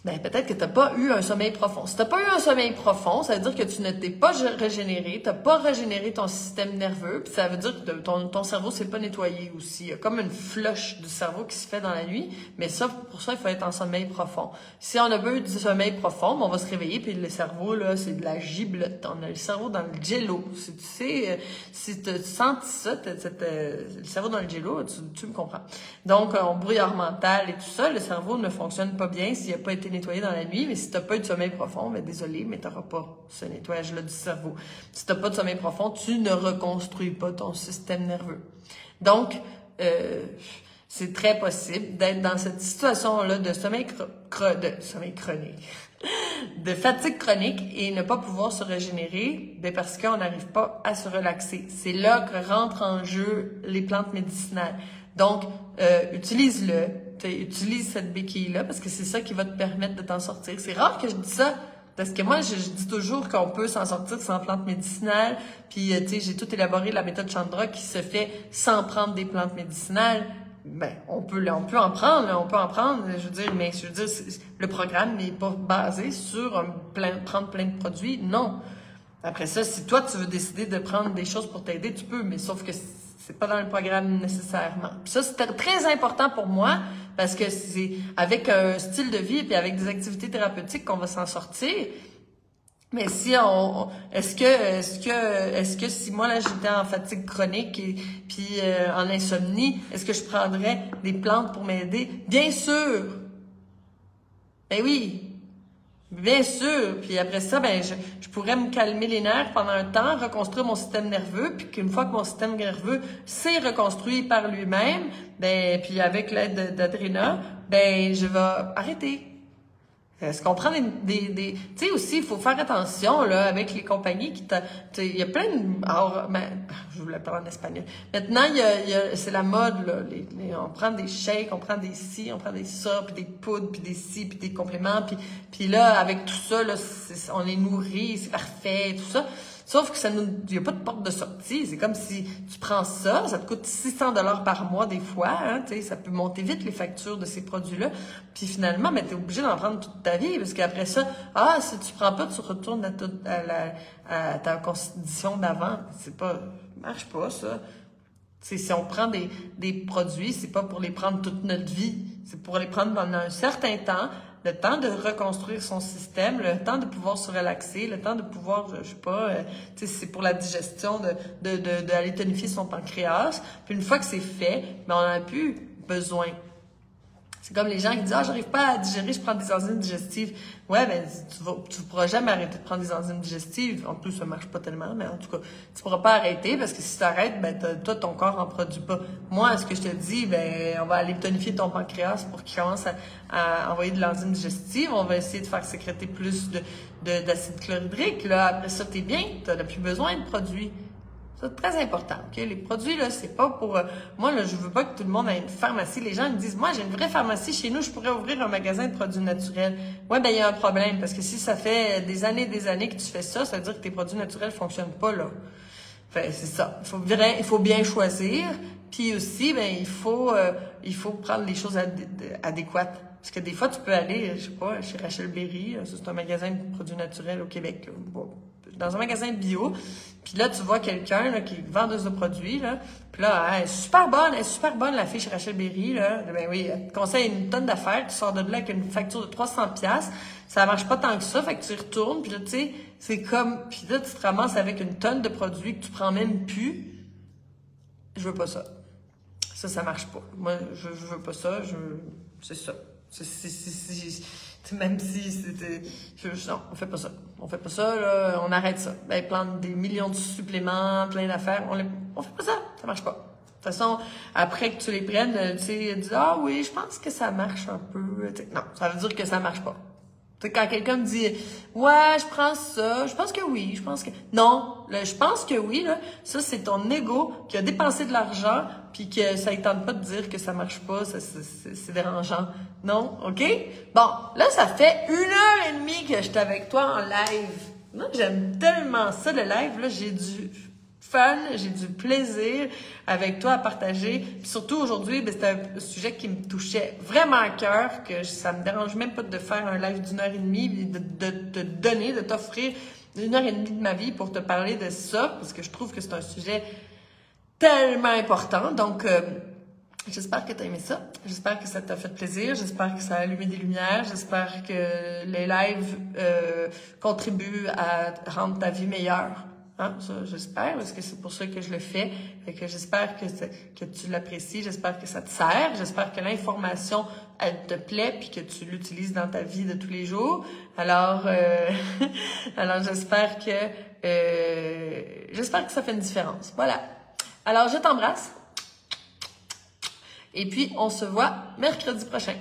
Ben, peut-être que tu n'as pas eu un sommeil profond. Si tu n'as pas eu un sommeil profond, ça veut dire que tu ne t'es pas régénéré, tu n'as pas régénéré ton système nerveux, puis ça veut dire que ton cerveau ne s'est pas nettoyé aussi. Il y a comme une flush du cerveau qui se fait dans la nuit, mais ça, pour ça, il faut être en sommeil profond. Si on a pas eu du sommeil profond, on va se réveiller, puis le cerveau, là, c'est de la giblotte. On a le cerveau dans le jello. Si tu sais, si tu sens ça, le cerveau dans le jello, tu me comprends. Donc, on brouillard mental et tout ça, le cerveau ne fonctionne pas bien s'il n'a pas été nettoyé dans la nuit, mais si tu n'as pas eu de sommeil profond, ben désolé, mais tu n'auras pas ce nettoyage-là du cerveau. Si tu n'as pas de sommeil profond, tu ne reconstruis pas ton système nerveux. Donc, c'est très possible d'être dans cette situation-là de sommeil chronique, de fatigue chronique et ne pas pouvoir se régénérer, ben parce qu'on n'arrive pas à se relaxer. C'est là que rentrent en jeu les plantes médicinales. Donc, utilise-le. Utilise cette béquille-là parce que c'est ça qui va te permettre de t'en sortir. C'est rare que je dise ça parce que moi, je dis toujours qu'on peut s'en sortir sans plantes médicinales. Puis, tu sais, j'ai tout élaboré la méthode Chandra qui se fait sans prendre des plantes médicinales. Ben, on peut en prendre, là, on peut en prendre, mais le programme n'est pas basé sur prendre plein de produits, non. Après ça, si toi, tu veux décider de prendre des choses pour t'aider, tu peux, mais sauf que c'est pas dans le programme nécessairement. Puis ça, c'était très important pour moi parce que c'est avec un style de vie et avec des activités thérapeutiques qu'on va s'en sortir. Mais si est-ce que si moi là j'étais en fatigue chronique et puis en insomnie, est-ce que je prendrais des plantes pour m'aider? Bien sûr. Ben oui. Bien sûr, puis après ça, ben je pourrais me calmer les nerfs pendant un temps, reconstruire mon système nerveux, puis qu'une fois que mon système nerveux s'est reconstruit par lui-même, ben puis avec l'aide d'Adréna, ben je vais arrêter. Est-ce qu'on prend tu sais aussi, il faut faire attention là avec les compagnies il y a plein de... Alors, je voulais parler en espagnol. Maintenant, c'est la mode là. On prend des shakes, on prend des ci, on prend des ça, puis des poudres, puis des ci, puis des compléments, puis là avec tout ça là, on est nourri, c'est parfait, tout ça. Sauf que il n'y a pas de porte de sortie. C'est comme si tu prends ça te coûte 600 $ par mois des fois. Hein, ça peut monter vite les factures de ces produits-là. Puis finalement, tu es obligé d'en prendre toute ta vie parce qu'après ça, si tu prends pas, tu retournes à ta condition d'avant. Marche pas ça. Si on prend des produits, c'est pas pour les prendre toute notre vie. C'est pour les prendre pendant un certain temps. Le temps de reconstruire son système, le temps de pouvoir se relaxer, le temps de pouvoir, c'est pour la digestion, d'aller tonifier son pancréas. Puis une fois que c'est fait, on n'en a plus besoin. C'est comme les gens qui disent « Ah, j'arrive pas à digérer, je prends des enzymes digestives. » Ouais, ben tu pourras jamais arrêter de prendre des enzymes digestives. En plus, ça marche pas tellement, mais en tout cas, tu pourras pas arrêter parce que si tu arrêtes, ben toi, ton corps en produit pas. Moi, ce que je te dis, ben on va aller tonifier ton pancréas pour qu'il commence à envoyer de l'enzyme digestive. On va essayer de faire sécréter plus d'acide chlorhydrique. Là, après ça, t'es bien, tu n'as plus besoin de produits. C'est très important, ok? Les produits, là, c'est pas pour... moi, là, je veux pas que tout le monde ait une pharmacie. Les gens me disent, moi, j'ai une vraie pharmacie chez nous, je pourrais ouvrir un magasin de produits naturels. Ouais, ben, il y a un problème, parce que si ça fait des années que tu fais ça, ça veut dire que tes produits naturels fonctionnent pas, là. Enfin, c'est ça. Il faut bien choisir, Puis aussi, ben il faut prendre les choses adéquates. Parce que des fois, tu peux aller, je sais pas, chez Rachel Berry, ça c'est un magasin de produits naturels au Québec, là, bon, dans un magasin bio, puis là, tu vois quelqu'un là, qui est vendeuse de produits, là, puis là, elle est super bonne, la fille chez Rachel Berry, là, ben oui, elle te conseille une tonne d'affaires, tu sors de là avec une facture de 300$, ça marche pas tant que ça, fait que tu y retournes, puis là, tu sais, c'est comme, puis là, tu te ramasses avec une tonne de produits que tu prends même plus. Je veux pas ça. Ça marche pas. Moi, je veux pas ça, c'est ça. Même si c'était... Non, on fait pas ça. On fait pas ça, là, on arrête ça. Ben, plante des millions de suppléments, plein d'affaires. On fait pas ça. Ça marche pas. De toute façon, après que tu les prennes, tu sais, dis, ah oui, je pense que ça marche un peu. Non, ça veut dire que ça marche pas. Tu sais, quand quelqu'un me dit, ouais, je prends ça, je pense que oui, je pense que... Non, là, je pense que oui, là, ça, c'est ton ego qui a dépensé de l'argent puis que ça ne tente pas de dire que ça marche pas, c'est dérangeant. Non? OK? Bon, là, ça fait 1h30 que j'étais avec toi en live. Moi, j'aime tellement ça, le live. Là, j'ai du fun, j'ai du plaisir avec toi à partager. Puis surtout, aujourd'hui, ben, c'était un sujet qui me touchait vraiment à cœur, que ça me dérange même pas de faire un live d'1h30, de te donner, de t'offrir 1h30 de ma vie pour te parler de ça, parce que je trouve que c'est un sujet tellement important. Donc, j'espère que tu as aimé ça. J'espère que ça t'a fait plaisir. J'espère que ça a allumé des lumières. J'espère que les lives contribuent à rendre ta vie meilleure. Hein? Ça, j'espère, parce que c'est pour ça que je le fais. Et que j'espère que tu l'apprécies. J'espère que ça te sert. J'espère que l'information, elle te plaît puis que tu l'utilises dans ta vie de tous les jours. Alors, alors j'espère que ça fait une différence. Voilà. Alors, je t'embrasse. Et puis, on se voit mercredi prochain.